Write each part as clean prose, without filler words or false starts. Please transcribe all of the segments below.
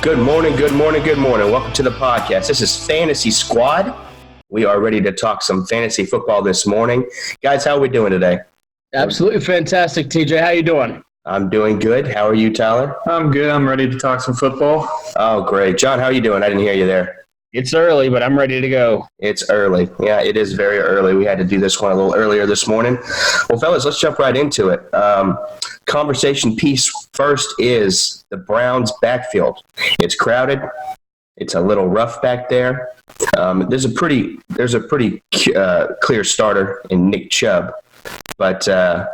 Good morning, good morning, good morning. Welcome to the podcast. This is Fantasy Squad. We are ready to talk some fantasy football this morning. Guys, how are we doing today? Absolutely fantastic, TJ. How you doing? I'm doing good. How are you, Tyler? I'm good. I'm ready to talk some football. Oh, great. John, how are you doing? I didn't hear you there. It's early, but I'm ready to go. It's early. Yeah, it is very early. We had to do this one a little earlier this morning. Well, fellas, let's jump right into it. Conversation piece first is the Browns' backfield. It's crowded. It's a little rough back there. There's a pretty clear starter in Nick Chubb, but yeah,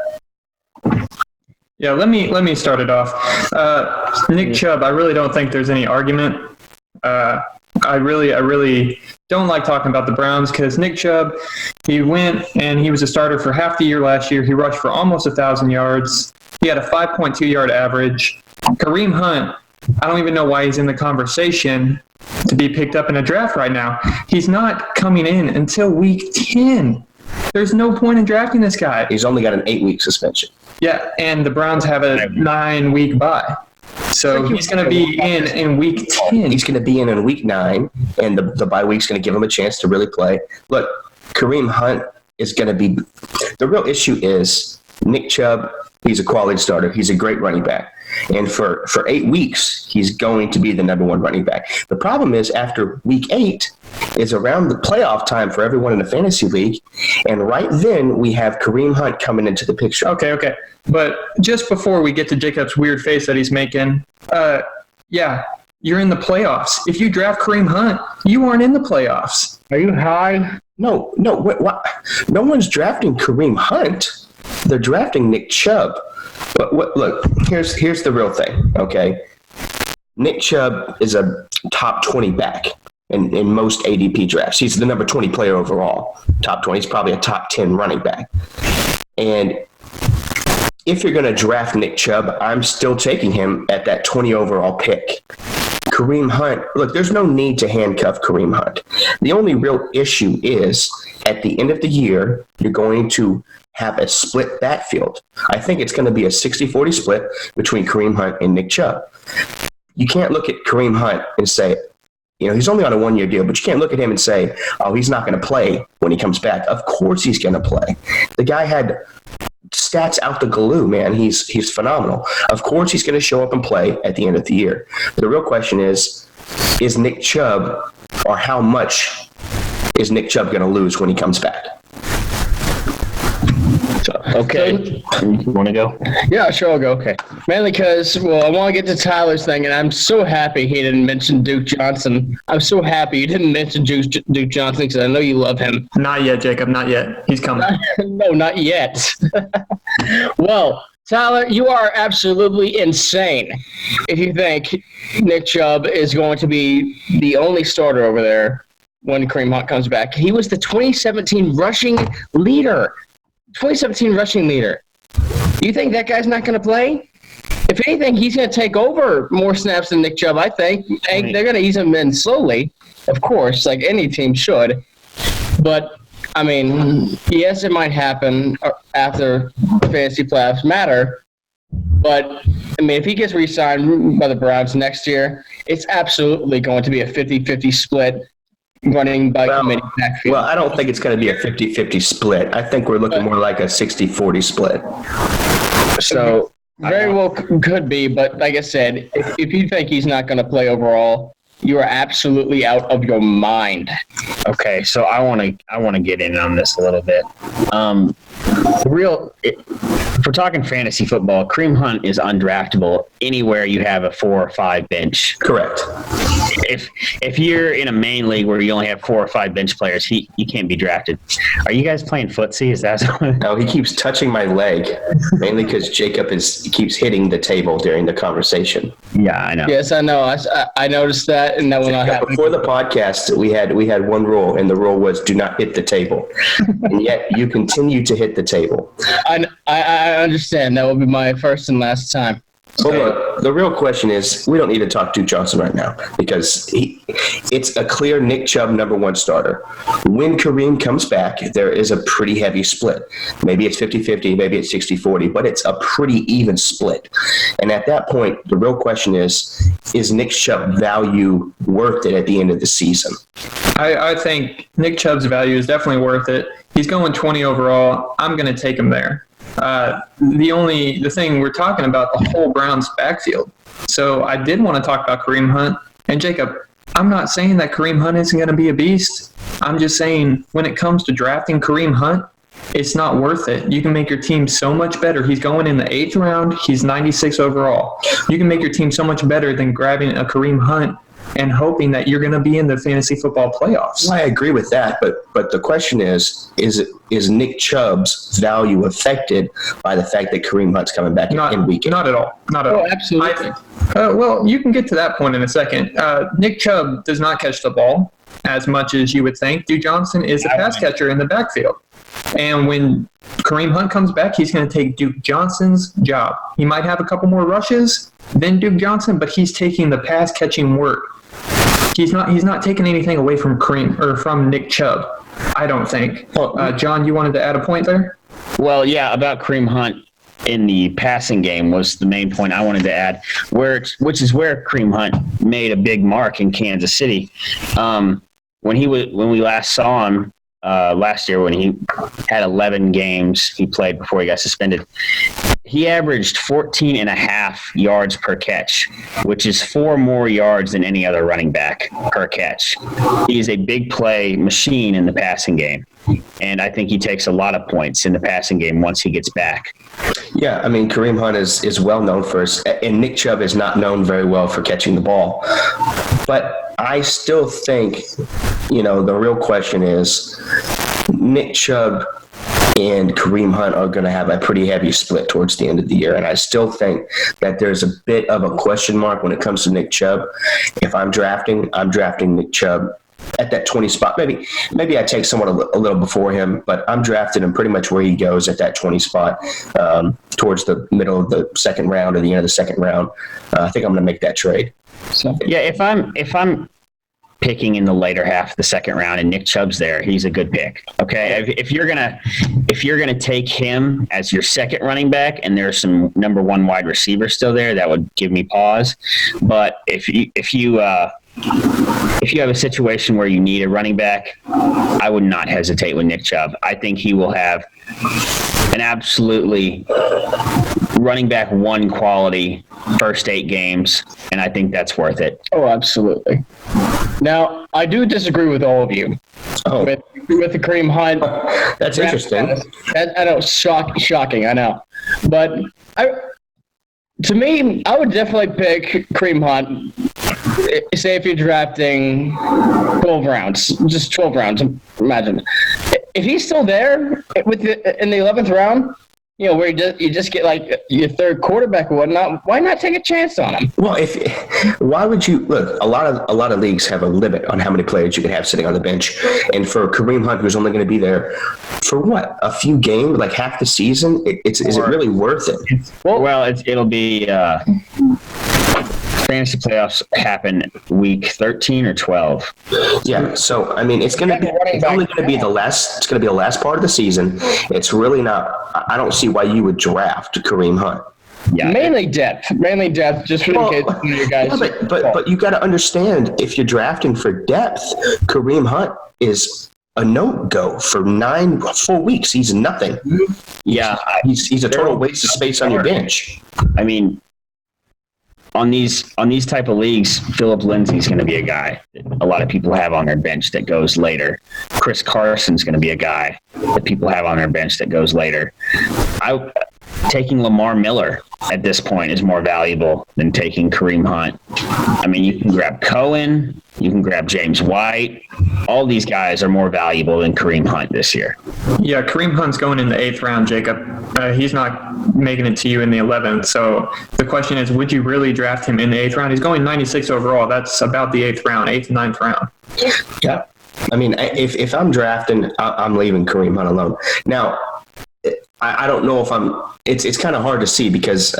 let me start it off. Nick Chubb, I really don't think there's any argument. I really don't like talking about the Browns because Nick Chubb, he went and he was a starter for half the year last year. He rushed for almost 1,000 yards. He had a 5.2 yard average. Kareem Hunt, I don't even know why he's in the conversation to be picked up in a draft right now. He's not coming in until week 10. There's no point in drafting this guy. He's only got an 8-week suspension. Yeah, and the Browns have a 9-week bye. So he's going to be in week 10. He's going to be in week 9, and the bye week's going to give him a chance to really play. Look, Kareem Hunt is going to be – the real issue is Nick Chubb, he's a quality starter. He's a great running back. And for 8 weeks, he's going to be the number one running back. The problem is after week 8 is around the playoff time for everyone in the fantasy league. And right then we have Kareem Hunt coming into the picture. Okay. But just before we get to Jacob's weird face that he's making, yeah, you're in the playoffs. If you draft Kareem Hunt, you aren't in the playoffs. Are you high? No, what? No one's drafting Kareem Hunt. They're drafting Nick Chubb. But look, here's the real thing, okay? Nick Chubb is a top 20 back in most ADP drafts. He's the number 20 player overall. Top 20. He's probably a top 10 running back. And if you're going to draft Nick Chubb, I'm still taking him at that 20 overall pick. Kareem Hunt, look, there's no need to handcuff Kareem Hunt. The only real issue is at the end of the year, you're going to have a split backfield. I think it's going to be a 60-40 split between Kareem Hunt and Nick Chubb. You can't look at Kareem Hunt and say, he's only on a 1-year deal, but you can't look at him and say, oh, he's not going to play when he comes back. Of course he's going to play. The guy had stats out the glue, man. He's phenomenal. Of course he's going to show up and play at the end of the year. But the real question is Nick Chubb, or how much is Nick Chubb going to lose when he comes back? Okay. You want to go? Yeah, sure, I'll go. Okay. Mainly because, I want to get to Tyler's thing, and I'm so happy he didn't mention Duke Johnson. I'm so happy you didn't mention Duke Johnson because I know you love him. Not yet, Jacob. Not yet. He's coming. No, not yet. Well, Tyler, you are absolutely insane if you think Nick Chubb is going to be the only starter over there when Kareem Hunt comes back. He was the 2017 rushing leader. Do you think that guy's not going to play? If anything, he's going to take over more snaps than Nick Chubb, I think. And they're going to ease him in slowly, of course, like any team should. But, yes, it might happen after fantasy playoffs matter. But, if he gets re-signed by the Browns next year, it's absolutely going to be a 50-50 split. Running by committee backfield. Well, I don't think it's going to be a 50-50 split. I think we're looking more like a 60-40 split. So, very well could be, but like I said, if you think he's not going to play overall, you are absolutely out of your mind. Okay, so I want to get in on this a little bit. If we're talking fantasy football, Kareem Hunt is undraftable anywhere you have a 4 or 5 bench. Correct. If you're in a main league where you only have 4 or 5 bench players, you can't be drafted. Are you guys playing footsie? Is that something? No, he keeps touching my leg, mainly because Jacob keeps hitting the table during the conversation. Yeah, I know. Yes, I know. I noticed that, and that will not happen. Before the podcast, we had one rule, and the rule was do not hit the table. And yet you continue to hit the table. I understand. That will be my first and last time. Well, look, the real question is, we don't need to talk Duke Johnson right now because it's a clear Nick Chubb #1 starter. When Kareem comes back, there is a pretty heavy split. Maybe it's 50-50, maybe it's 60-40, but it's a pretty even split. And at that point, the real question is Nick Chubb value worth it at the end of the season? I think Nick Chubb's value is definitely worth it. He's going 20 overall. I'm going to take him there. The thing we're talking about, the whole Browns backfield. So I did want to talk about Kareem Hunt. And Jacob, I'm not saying that Kareem Hunt isn't going to be a beast. I'm just saying when it comes to drafting Kareem Hunt, it's not worth it. You can make your team so much better. He's going in the 8th round. He's 96 overall. You can make your team so much better than grabbing a Kareem Hunt and hoping that you're going to be in the fantasy football playoffs. Well, I agree with that, but the question is Nick Chubb's value affected by the fact that Kareem Hunt's coming back in week 8? Not at all. Not at all. Absolutely. Well, you can get to that point in a second. Nick Chubb does not catch the ball as much as you would think. Duke Johnson is a pass catcher in the backfield. And when Kareem Hunt comes back, he's going to take Duke Johnson's job. He might have a couple more rushes than Duke Johnson, but he's taking the pass catching work. He's not taking anything away from from Nick Chubb, I don't think. John, you wanted to add a point there? Well, yeah, about Kareem Hunt in the passing game was the main point I wanted to add, which is where Kareem Hunt made a big mark in Kansas City. When we last saw him last year, when he had 11 games he played before he got suspended, he averaged 14.5 yards per catch, which is 4 more yards than any other running back per catch. He is a big play machine in the passing game, and I think he takes a lot of points in the passing game once he gets back. Yeah, I mean, Kareem Hunt is well known for and Nick Chubb is not known very well for catching the ball. But I still think, the real question is Nick Chubb and Kareem Hunt are going to have a pretty heavy split towards the end of the year. And I still think that there's a bit of a question mark when it comes to Nick Chubb. If I'm drafting Nick Chubb at that 20 spot. Maybe I take someone a little before him, but I'm drafting him pretty much where he goes at that 20 spot, towards the middle of the second round or the end of the second round. I think I'm going to make that trade. So yeah, if I'm picking in the later half of the second round and Nick Chubb's there, he's a good pick. Okay, if you're gonna take him as your second running back and there's some #1 wide receiver still there, that would give me pause. But if you have a situation where you need a running back, I would not hesitate with Nick Chubb. I think he will have an absolutely running back 1 quality first 8 games, and I think that's worth it. Oh, absolutely. Now, I do disagree with all of you with the Kareem Hunt. That's interesting. I know, shocking, I know. But to me, I would definitely pick Kareem Hunt. Say if you're drafting 12 rounds, just 12 rounds, imagine. If he's still there in the 11th round, where you just get like your third quarterback or whatnot, why not take a chance on him? Well, why would you look? A lot of leagues have a limit on how many players you can have sitting on the bench, and for Kareem Hunt, who's only going to be there for what, a few games, like half the season, is it really worth it? Well, it'll be. Fantasy playoffs happen week 13 or 12. Yeah, so I mean, it's only going to be the last part of the season. It's really not. I don't see why you would draft Kareem Hunt. Yeah, mainly depth, just for the kids, you guys. Yeah, but you got to understand, if you're drafting for depth, Kareem Hunt is a no-go for 9 full weeks. He's nothing. Yeah, he's a total waste of space on your bench. I mean, on these type of leagues, Philip Lindsay's going to be a guy that a lot of people have on their bench that goes later. Chris Carson's going to be a guy that people have on their bench that goes later. Taking Lamar Miller at this point is more valuable than taking Kareem Hunt. I mean, you can grab Cohen, you can grab James White. All these guys are more valuable than Kareem Hunt this year. Yeah, Kareem Hunt's going in the 8th round, Jacob. He's not making it to you in the 11th. So the question is, would you really draft him in the 8th round? He's going 96 overall. That's about the 8th round, 8th and 9th round. Yeah. I mean, if I'm drafting, I'm leaving Kareem Hunt alone. Now, I don't know if it's kind of hard to see because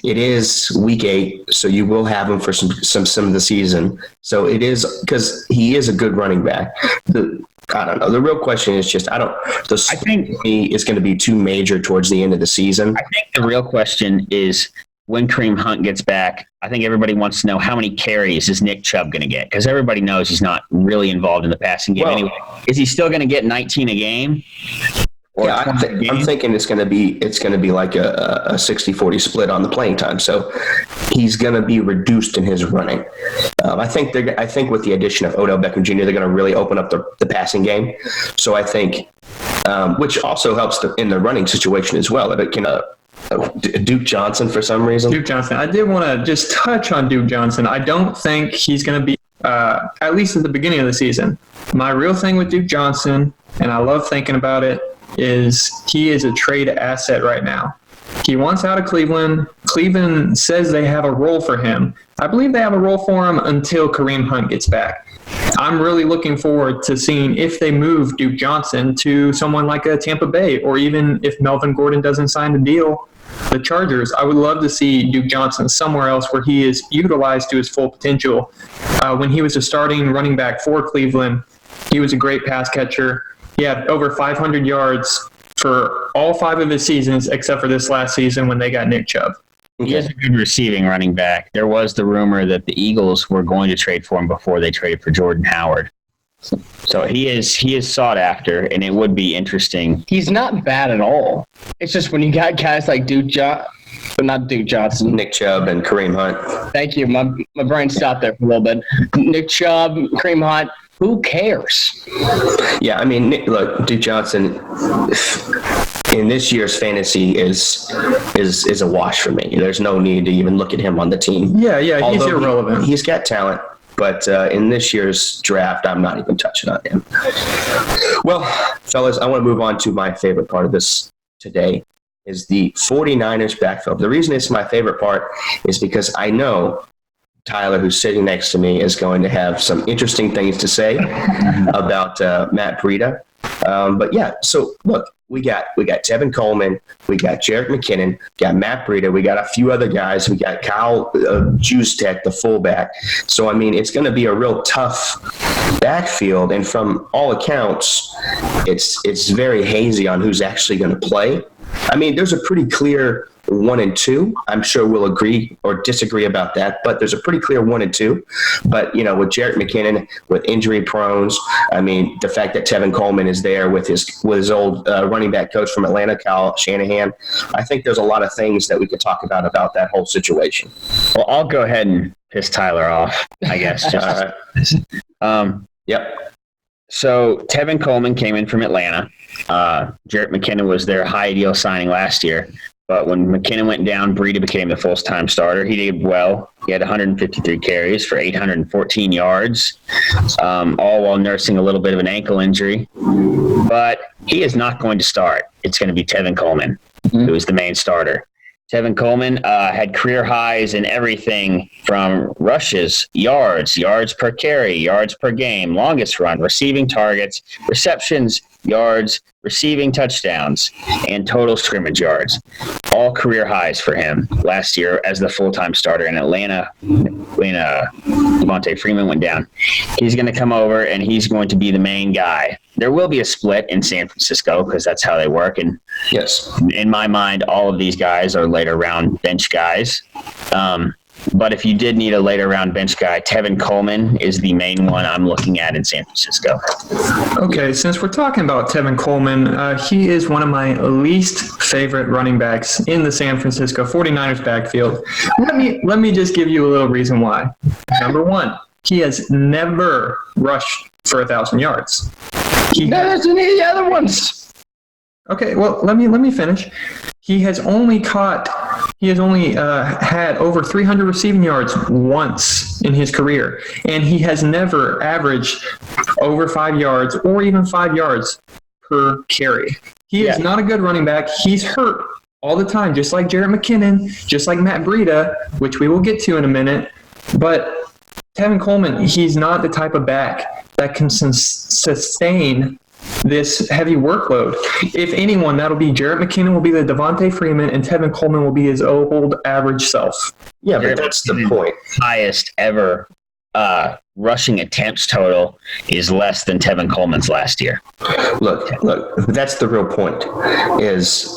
It is week 8, so you will have him for some of the season. So it is because he is a good running back. I don't know. The real question is just I think it's going to be too major towards the end of the season. I think the real question is when Kareem Hunt gets back. I think everybody wants to know how many carries is Nick Chubb going to get, because everybody knows he's not really involved in the passing game anyway. Is he still going to get 19 a game? Yeah, I'm thinking it's going to be like a 60-40 split on the playing time. So he's going to be reduced in his running. I think with the addition of Odell Beckham Jr., they're going to really open up the passing game. So I think, which also helps in the running situation as well. That it can. Duke Johnson for some reason. Duke Johnson. I did want to just touch on Duke Johnson. I don't think he's going to be, at least at the beginning of the season. My real thing with Duke Johnson, and I love thinking about it, is he is a trade asset right now. He wants out of Cleveland. Cleveland says they have a role for him. I believe they have a role for him until Kareem Hunt gets back. I'm really looking forward to seeing if they move Duke Johnson to someone like a Tampa Bay, or even if Melvin Gordon doesn't sign the deal, the Chargers. I would love to see Duke Johnson somewhere else where he is utilized to his full potential. When he was a starting running back for Cleveland, he was a great pass catcher. He had over 500 yards for all 5 of his seasons, except for this last season when they got Nick Chubb. He is a good receiving running back. There was the rumor that the Eagles were going to trade for him before they traded for Jordan Howard. So he is sought after, and it would be interesting. He's not bad at all. It's just when you got guys like Nick Chubb and Kareem Hunt. Thank you. My brain stopped there for a little bit. Nick Chubb, Kareem Hunt. Who cares? Yeah, I mean, look, Duke Johnson in this year's fantasy is a wash for me. There's no need to even look at him on the team. Yeah, he's irrelevant. He's got talent, but in this year's draft, I'm not even touching on him. Well, fellas, I want to move on to my favorite part of this today is the 49ers backfield. The reason it's my favorite part is because I know Tyler, who's sitting next to me, is going to have some interesting things to say about Matt Breida. But yeah, so look, we got Tevin Coleman, we got Jerick McKinnon, got Matt Breida, we got a few other guys, we got Kyle Juszczyk, the fullback. So I mean, it's going to be a real tough backfield, and from all accounts, it's very hazy on who's actually going to play. I mean, there's a pretty clear 1 and 2. I'm sure we'll agree or disagree about that, but there's a pretty clear 1 and 2. But, with Jerick McKinnon, with injury prones, I mean, the fact that Tevin Coleman is there with his old running back coach from Atlanta, Kyle Shanahan, I think there's a lot of things that we could talk about that whole situation. Well, I'll go ahead and piss Tyler off, I guess. Yep. So Tevin Coleman came in from Atlanta. Jerick McKinnon was their high deal signing last year. But when McKinnon went down, Breida became the full-time starter. He did well. He had 153 carries for 814 yards, all while nursing a little bit of an ankle injury. But he is not going to start. It's going to be Tevin Coleman, who is the main starter. Tevin Coleman had career highs in everything from rushes, yards per carry, yards per game, longest run, receiving targets, receptions, yards, receiving touchdowns, and total scrimmage yards. All career highs for him last year as the full-time starter in Atlanta when Devontae Freeman went down. He's going to come over, and he's going to be the main guy. There will be a split in San Francisco because that's how they work. And yes, in my mind, all of these guys are later round bench guys. But if you did need a later round bench guy, Tevin Coleman is the main one I'm looking at in San Francisco. Okay, since we're talking about Tevin Coleman, he is one of my least favorite running backs in the San Francisco 49ers backfield. Let me just give you a little reason why. Number one, he has never rushed for 1,000 yards. Never than any other ones. Okay, well, let me finish. He has only had over 300 receiving yards once in his career, and he has never averaged over 5 yards or even 5 yards per carry. He is not a good running back. He's hurt all the time, just like Jerick McKinnon, just like Matt Breida, which we will get to in a minute. But Tevin Coleman, he's not the type of back that can sustain this heavy workload. If anyone, that'll be Jarrett McKinnon will be the Devontae Freeman, and Tevin Coleman will be his old average self. Yeah, but that's the point. Highest ever rushing attempts total is less than Tevin Coleman's last year. Look, that's the real point, is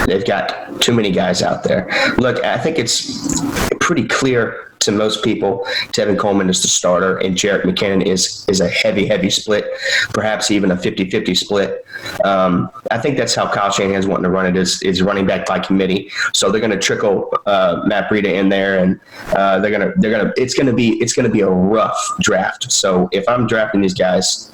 they've got too many guys out there. Look, I think it's pretty clear to most people Tevin Coleman is the starter and Jarrett McKinnon is a heavy split, perhaps even a 50-50 split. I think that's how Kyle Shanahan's wanting to run it, is running back by committee. So they're going to trickle Matt Breida in there, and it's going to be a rough draft. So if I'm drafting these guys,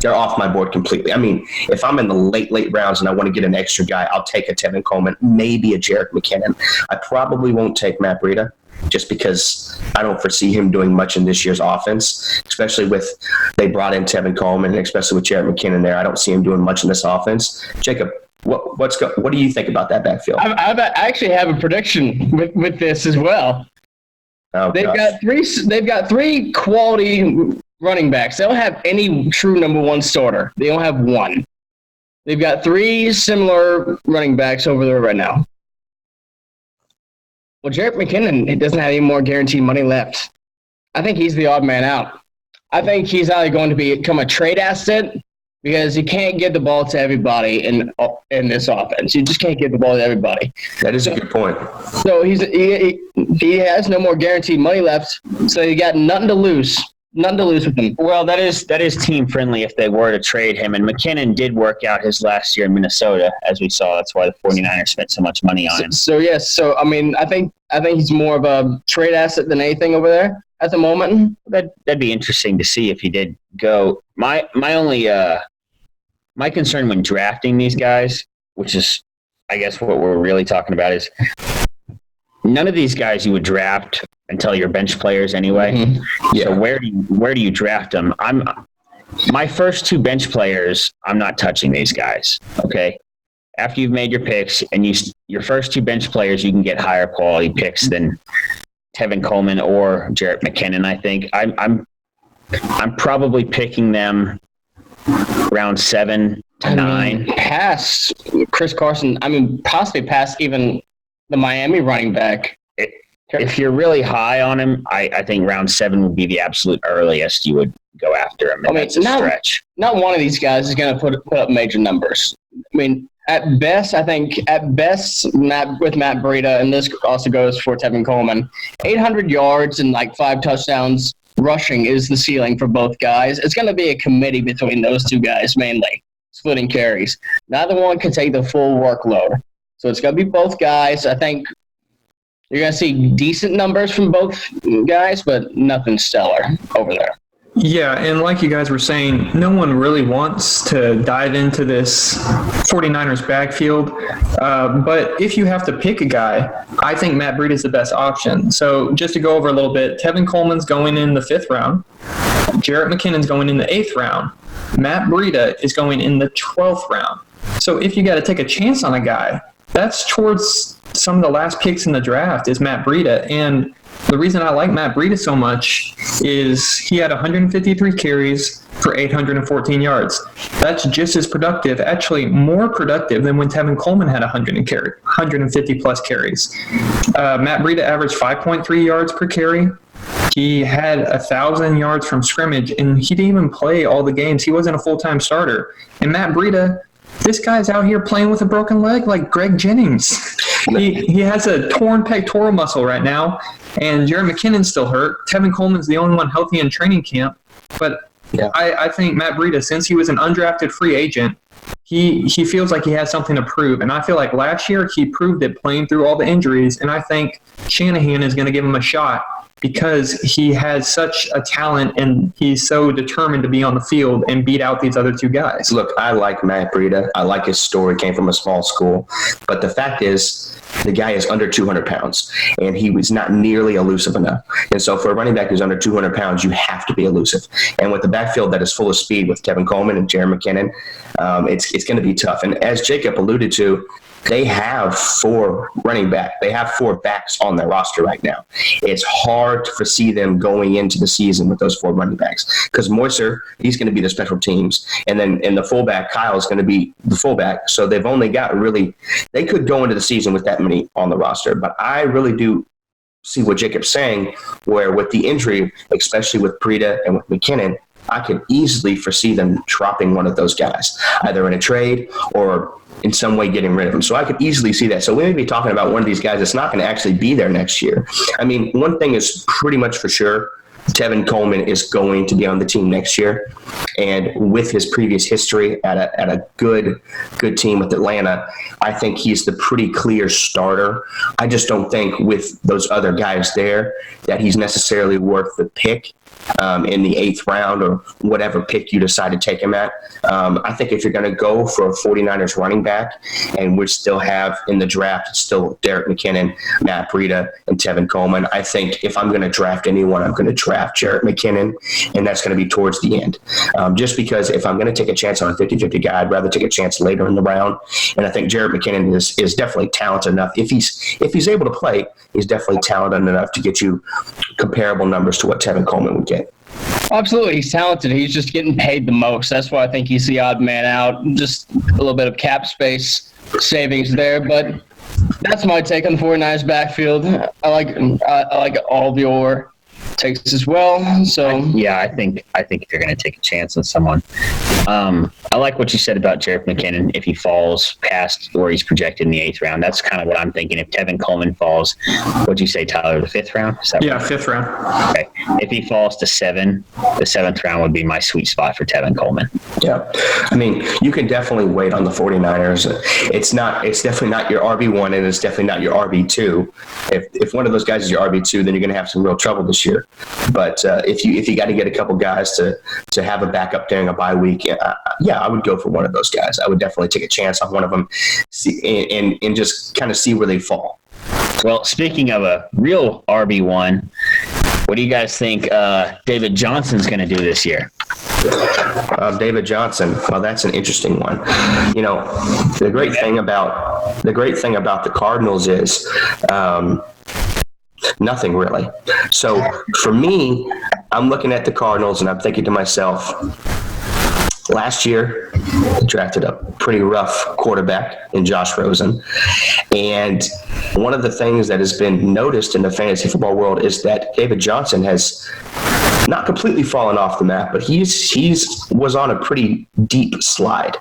they're off my board completely. I mean, if I'm in the late rounds and I want to get an extra guy, I'll take a Tevin Coleman, maybe a Jarrett McKinnon. I probably won't take Matt Breida, just because I don't foresee him doing much in this year's offense, especially with they brought in Tevin Coleman, and especially with Jarrett McKinnon there. I don't see him doing much in this offense. Jacob, what do you think about that backfield? I actually have a prediction with this as well. Oh, They've got three quality running backs. They don't have any true number one starter. They don't have one. They've got three similar running backs over there right now. Well, Jarrett McKinnon doesn't have any more guaranteed money left. I think he's the odd man out. I think he's either going to become a trade asset because you can't give the ball to everybody in this offense. You just can't give the ball to everybody. That is a good point. So he has no more guaranteed money left, so you got nothing to lose. Nothing to lose with him. Well, that is team friendly if they were to trade him. And McKinnon did work out his last year in Minnesota, as we saw. That's why the 49ers spent so much money on him. So yes. So I mean, I think he's more of a trade asset than anything over there at the moment. That'd be interesting to see if he did go. My only my concern when drafting these guys, which is I guess what we're really talking about, is none of these guys you would draft until you're bench players anyway. Mm-hmm. Yeah. So where do you draft them? My first two bench players, I'm not touching these guys. Okay. After you've made your picks and your first two bench players, you can get higher quality picks than Tevin Coleman or Jarrett McKinnon. I think I'm probably picking them round 7 to 9. Past Chris Carson. I mean, possibly past even the Miami running back. If you're really high on him, I think round 7 would be the absolute earliest you would go after him. And that's a stretch. Not one of these guys is going to put up major numbers. I mean, at best, with Matt Breida, and this also goes for Tevin Coleman, 800 yards and like 5 touchdowns rushing is the ceiling for both guys. It's going to be a committee between those two guys mainly, splitting carries. Neither one can take the full workload. So it's going to be both guys. I think you're going to see decent numbers from both guys, but nothing stellar over there. Yeah, and like you guys were saying, no one really wants to dive into this 49ers backfield. But if you have to pick a guy, I think Matt Breida is the best option. So just to go over a little bit, Tevin Coleman's going in the 5th round. Jarrett McKinnon's going in the 8th round. Matt Breida is going in the 12th round. So if you got to take a chance on a guy, that's towards some of the last picks in the draft is Matt Breida. And the reason I like Matt Breida so much is he had 153 carries for 814 yards. That's just as productive, actually more productive than when Tevin Coleman had 150-plus carries. Matt Breida averaged 5.3 yards per carry. He had 1,000 yards from scrimmage, and he didn't even play all the games. He wasn't a full-time starter. And Matt Breida, this guy's out here playing with a broken leg like Greg Jennings. He has a torn pectoral muscle right now, and Jarrett McKinnon's still hurt. Tevin Coleman's the only one healthy in training camp. But yeah. I think Matt Breida, since he was an undrafted free agent, he feels like he has something to prove. And I feel like last year he proved it playing through all the injuries, and I think Shanahan is going to give him a shot because he has such a talent and he's so determined to be on the field and beat out these other two guys. Look, I like Matt Breida. I like his story. Came from a small school. But the fact is, the guy is under 200 pounds, and he was not nearly elusive enough. And so for a running back who's under 200 pounds, you have to be elusive. And with the backfield that is full of speed with Tevin Coleman and Jarrett McKinnon, it's going to be tough. And as Jacob alluded to, they have 4 backs on their roster right now. It's hard to foresee them going into the season with those 4 running backs because Moiser, he's going to be the special teams, and then the fullback Kyle is going to be the fullback. So they've only got they could go into the season with that many on the roster. But I really do see what Jacob's saying, where with the injury, especially with Breida and with McKinnon, I could easily foresee them dropping one of those guys, either in a trade or in some way getting rid of them. So I could easily see that. So we may be talking about one of these guys that's not going to actually be there next year. I mean, one thing is pretty much for sure. Tevin Coleman is going to be on the team next year. And with his previous history at a good team with Atlanta, I think he's the pretty clear starter. I just don't think with those other guys there that he's necessarily worth the pick in the 8th round or whatever pick you decide to take him at. I think if you're going to go for a 49ers running back, and we still have in the draft still Derek McKinnon, Matt Breida, and Tevin Coleman, I think if I'm going to draft anyone, I'm going to draft Jarrett McKinnon, and that's going to be towards the end. Just because if I'm going to take a chance on a 50-50 guy, I'd rather take a chance later in the round. And I think Jarrett McKinnon is definitely talented enough. If he's able to play, he's definitely talented enough to get you comparable numbers to what Tevin Coleman would get. Absolutely. He's talented. He's just getting paid the most. That's why I think he's the odd man out. Just a little bit of cap space savings there. But that's my take on the 49ers backfield. I like all of your takes as well. So yeah, I think if you're going to take a chance on someone, I like what you said about Jarrett McKinnon. If he falls past where he's projected in the 8th round, that's kind of what I'm thinking. If Tevin Coleman falls, what'd you say, Tyler, the 5th round? Yeah, right? 5th round. Okay. If he falls to 7, the 7th round would be my sweet spot for Tevin Coleman. Yeah, I mean, you can definitely wait on the 49ers. It's definitely not your RB1, and it's definitely not your RB2. If one of those guys is your RB2, then you're going to have some real trouble this year. But if you got to get a couple guys to have a backup during a bye week, yeah, I would go for one of those guys. I would definitely take a chance on one of them, and just kind of see where they fall. Well, speaking of a real RB1, what do you guys think David Johnson's going to do this year? David Johnson. Well, that's an interesting one. You know, the great thing about the Cardinals is nothing really. So for me, I'm looking at the Cardinals and I'm thinking to myself, last year, they drafted a pretty rough quarterback in Josh Rosen. And one of the things that has been noticed in the fantasy football world is that David Johnson has not completely fallen off the map, but he's was on a pretty deep slide.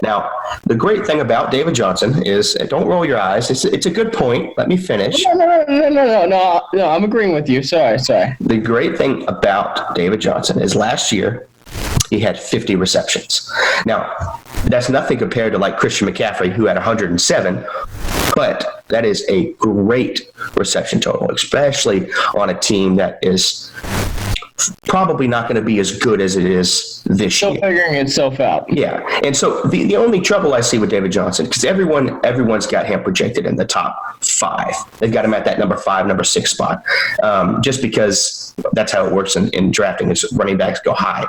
Now, the great thing about David Johnson is, don't roll your eyes, it's a good point. Let me finish. No, I'm agreeing with you. Sorry. The great thing about David Johnson is last year, he had 50 receptions. Now, that's nothing compared to like Christian McCaffrey, who had 107, but that is a great reception total, especially on a team that is probably not going to be as good as it is this year. Still figuring itself out. Yeah, and so the only trouble I see with David Johnson, because everyone's got him projected in the top 5. They've got him at that number 5, number 6 spot, just because that's how it works in drafting. Is running backs go high,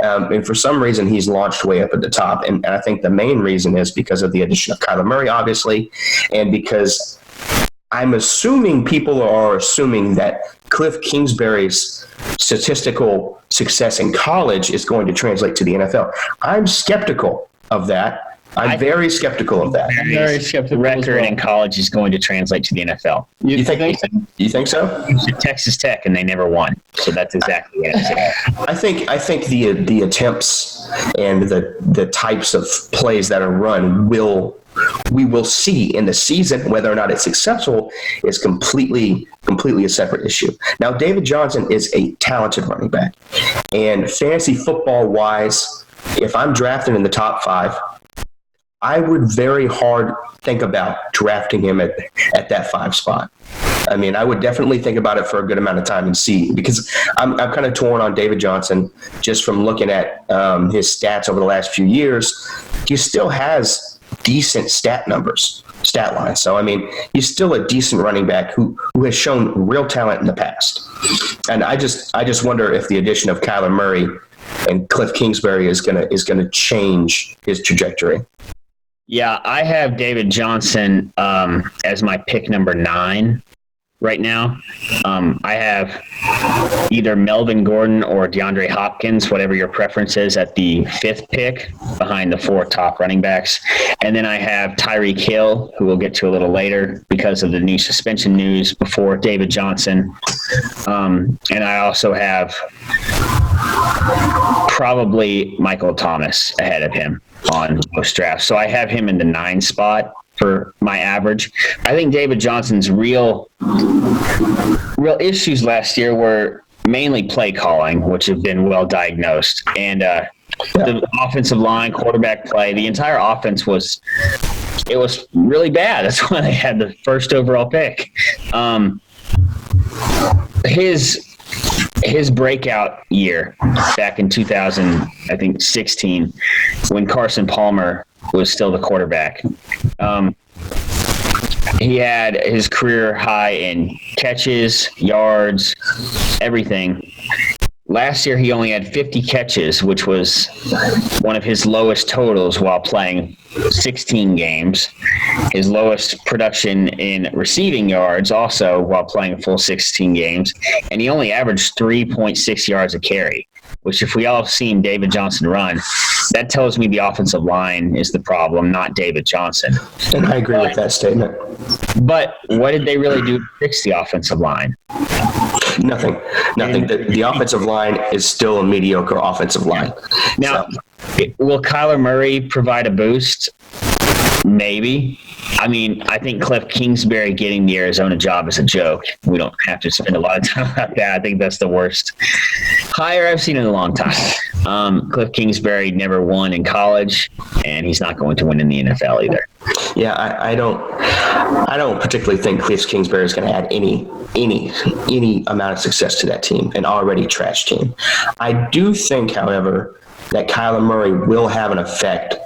and for some reason he's launched way up at the top, and I think the main reason is because of the addition of Kyler Murray, obviously, and because I'm assuming people are assuming that Cliff Kingsbury's statistical success in college is going to translate to the NFL. I'm skeptical of that. I'm very skeptical of that. Very skeptical. The record in college is going to translate to the NFL. You think so? Texas Tech, and they never won. So that's exactly it. I think the attempts and the types of plays that are run we will see in the season. Whether or not it's successful is completely a separate issue. Now, David Johnson is a talented running back, and fantasy football wise, if I'm drafting in the top 5, I would very hard think about drafting him at that 5 spot. I mean, I would definitely think about it for a good amount of time and see, because I'm kind of torn on David Johnson just from looking at his stats over the last few years. He still has decent stat lines. So, I mean, he's still a decent running back who has shown real talent in the past. And I just wonder if the addition of Kyler Murray and Cliff Kingsbury is gonna change his trajectory. Yeah, I have David Johnson as my pick number 9 right now. I have either Melvin Gordon or DeAndre Hopkins, whatever your preference is, at the 5th pick behind the 4 top running backs. And then I have Tyreek Hill, who we'll get to a little later because of the new suspension news, before David Johnson. And I also have probably Michael Thomas ahead of him on most drafts. So I have him in the 9 spot for my average. I think David Johnson's real issues last year were mainly play calling, which have been well diagnosed, and the offensive line, quarterback play. The entire offense was really bad. That's why they had the first overall pick. His breakout year back in 2016, when Carson Palmer was still the quarterback. He had his career high in catches, yards, everything. Last year, he only had 50 catches, which was one of his lowest totals while playing 16 games. His lowest production in receiving yards also while playing a full 16 games. And he only averaged 3.6 yards a carry, which if we all have seen David Johnson run, that tells me the offensive line is the problem, not David Johnson. And I agree with that statement. But what did they really do to fix the offensive line? Nothing. The offensive line is still a mediocre offensive line. Now, will Kyler Murray provide a boost? Maybe. I mean, I think Cliff Kingsbury getting the Arizona job is a joke. We don't have to spend a lot of time about that. I think that's the worst hire I've seen in a long time. Cliff Kingsbury never won in college, and he's not going to win in the NFL either. Yeah, I don't particularly think Cliff Kingsbury is going to add any amount of success to that team, an already trash team. I do think, however, that Kyler Murray will have an effect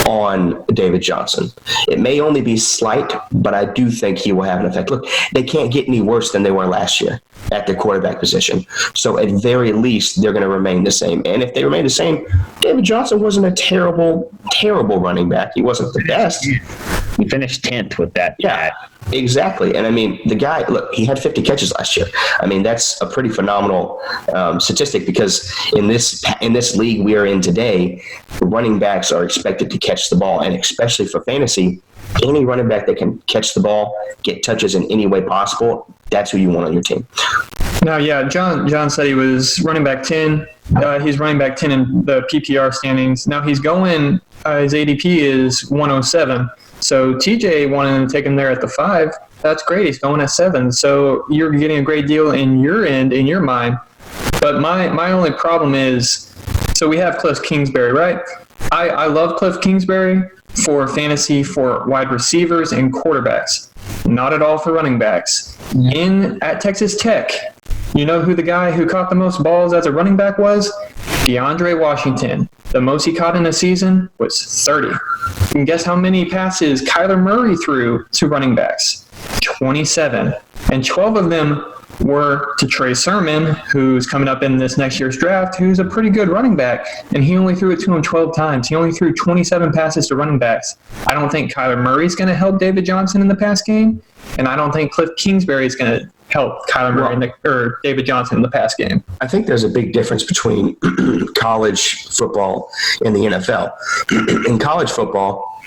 on David Johnson. It may only be slight, but I do think he will have an effect. Look, they can't get any worse than they were last year at the quarterback position. So at very least, they're going to remain the same. And if they remain the same, David Johnson wasn't a terrible running back. He wasn't the best. He finished 10th with that. Yeah, exactly. And I mean, the guy, look, he had 50 catches last year. I mean, that's a pretty phenomenal statistic, because in this league we are in today, running backs are expected to catch the ball, and especially for fantasy, any running back that can catch the ball, get touches in any way possible, that's who you want on your team. Now, yeah, John said he was running back 10. He's running back 10 in the PPR standings. Now he's going, his ADP is 107. So TJ wanted to take him there at the 5. That's great. He's going at 7. So you're getting a great deal in your end, in your mind. But my only problem is, so we have Cliff Kingsbury, right? I love Cliff Kingsbury for fantasy for wide receivers and quarterbacks, not at all for running backs. At Texas Tech, you know who the guy who caught the most balls as a running back was? DeAndre Washington. The most he caught in a season was 30. And guess how many passes Kyler Murray threw to running backs? 27. And 12 of them were to Trey Sermon, who's coming up in this next year's draft, who's a pretty good running back, and he only threw it to him 12 times. He only threw 27 passes to running backs. I don't think Kyler Murray's going to help David Johnson in the pass game, and I don't think Cliff Kingsbury is going to help Kyler Murray or David Johnson in the pass game. I think there's a big difference between college football and the NFL. In college football,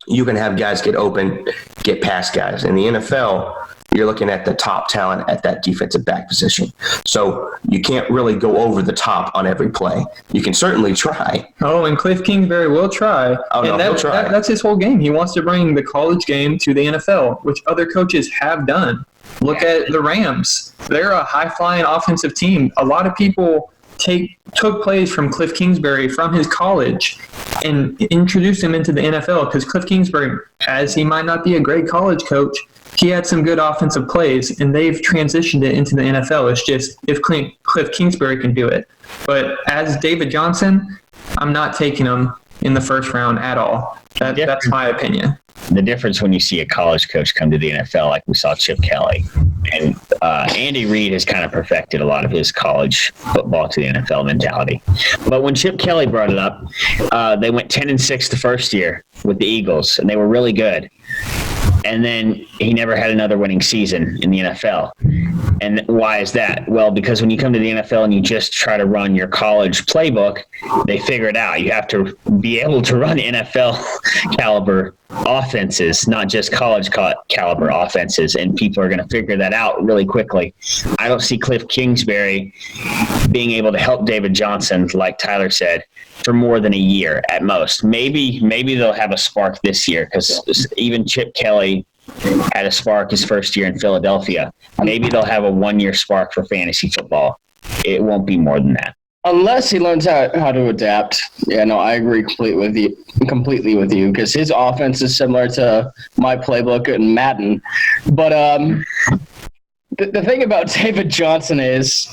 you can have guys get open, get past guys. In the NFL, you're looking at the top talent at that defensive back position. So you can't really go over the top on every play. You can certainly try. Oh, and Cliff Kingsbury will try. Oh, no, he'll try. That's his whole game. He wants to bring the college game to the NFL, which other coaches have done. Look at the Rams. They're a high-flying offensive team. A lot of people took plays from Cliff Kingsbury from his college and introduced him into the NFL, because Cliff Kingsbury, as he might not be a great college coach, he had some good offensive plays, and they've transitioned it into the NFL. It's just if Cliff Kingsbury can do it. But as David Johnson, I'm not taking him in the first round at all. That's my opinion. The difference when you see a college coach come to the NFL, like we saw Chip Kelly, and Andy Reid has kind of perfected a lot of his college football to the NFL mentality. But when Chip Kelly brought it up, they went 10-6 the first year, with the Eagles, and they were really good. And then he never had another winning season in the NFL. And why is that? Well, because when you come to the NFL and you just try to run your college playbook, they figure it out. You have to be able to run NFL caliber offenses, not just college caliber offenses, and people are going to figure that out really quickly. I don't see Cliff Kingsbury being able to help David Johnson, like Tyler said, for more than a year at most. Maybe they'll have a spark this year, because even Chip Kelly had a spark his first year in Philadelphia. Maybe they'll have a 1-year spark for fantasy football. It won't be more than that. Unless he learns how to adapt. Yeah, no, I agree completely with you, because his offense is similar to my playbook in Madden. But the thing about David Johnson is,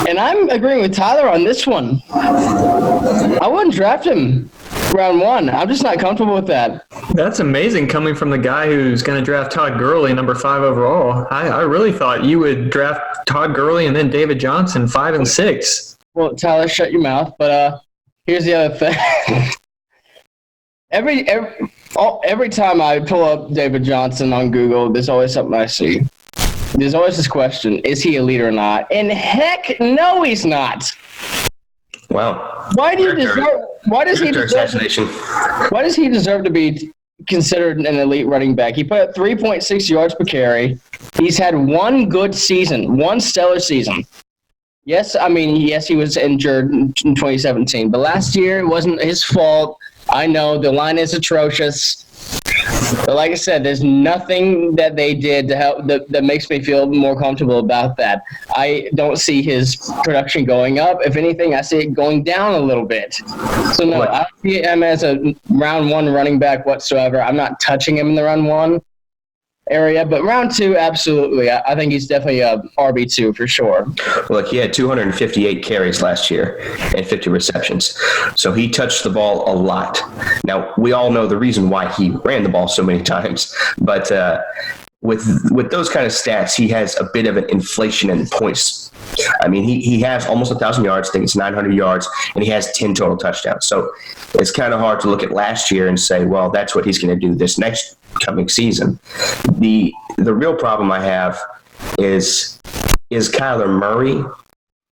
and I'm agreeing with Tyler on this one, I wouldn't draft him round 1. I'm just not comfortable with that. That's amazing coming from the guy who's going to draft Todd Gurley, number 5 overall. I really thought you would draft Todd Gurley and then David Johnson, 5 and 6. Well, Tyler, shut your mouth. But here's the other thing. Every time I pull up David Johnson on Google, there's always something I see. There's always this question: is he elite or not? And heck, no, he's not. Wow. Why does he deserve to be considered an elite running back? He put up 3.6 yards per carry. He's had one good season, one stellar season. Yes, he was injured in 2017, but last year it wasn't his fault. I know the line is atrocious. But like I said, there's nothing that they did to help that makes me feel more comfortable about that. I don't see his production going up. If anything, I see it going down a little bit. So no, I don't see him as a round 1 running back whatsoever. I'm not touching him in the round 1 area, but round 2, absolutely. I think he's definitely a RB2 for sure. Look, he had 258 carries last year and 50 receptions. So he touched the ball a lot. Now, we all know the reason why he ran the ball so many times, but with those kind of stats, he has a bit of an inflation in points. I mean, he has almost 1,000 yards. I think it's 900 yards, and he has 10 total touchdowns. So it's kind of hard to look at last year and say, well, that's what he's going to do this next coming season. The real problem I have is Kyler Murray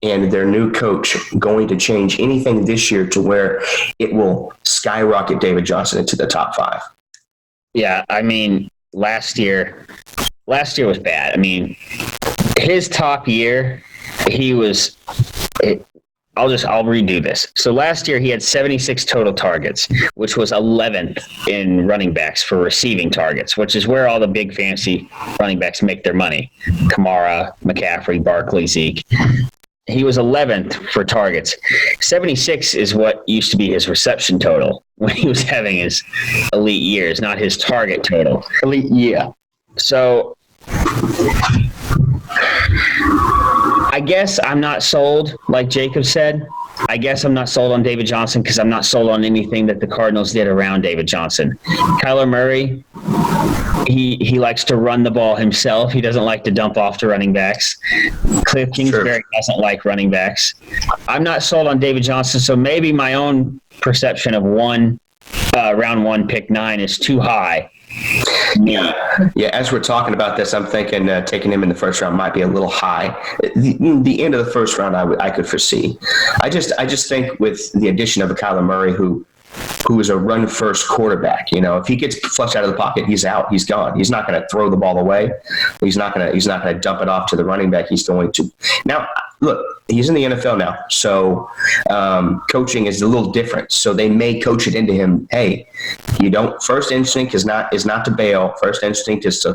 and their new coach going to change anything this year to where it will skyrocket David Johnson into the top 5? Yeah, I mean, last year was bad. I mean, his top year, I'll redo this. So last year he had 76 total targets, which was 11th in running backs for receiving targets, which is where all the big fantasy running backs make their money. Kamara, McCaffrey, Barkley, Zeke. He was 11th for targets. 76 is what used to be his reception total when he was having his elite years, not his target total. Elite year. So I guess I'm not sold, like Jacob said. I guess I'm not sold on David Johnson because I'm not sold on anything that the Cardinals did around David Johnson. Kyler Murray, he likes to run the ball himself. He doesn't like to dump off to running backs. Cliff Kingsbury doesn't like running backs. I'm not sold on David Johnson, so maybe my own perception of round 1, pick 9 is too high. Yeah. As we're talking about this, I'm thinking taking him in the first round might be a little high. The end of the first round, I could foresee. I just think with the addition of a Kyler Murray who is a run-first quarterback, if he gets flushed out of the pocket, he's out, he's gone. He's not going to throw the ball away. He's not going to dump it off to the running back. He's going to now. Look, he's in the NFL now, so coaching is a little different. So they may coach it into him. Hey, you don't. First instinct is not to bail. First instinct is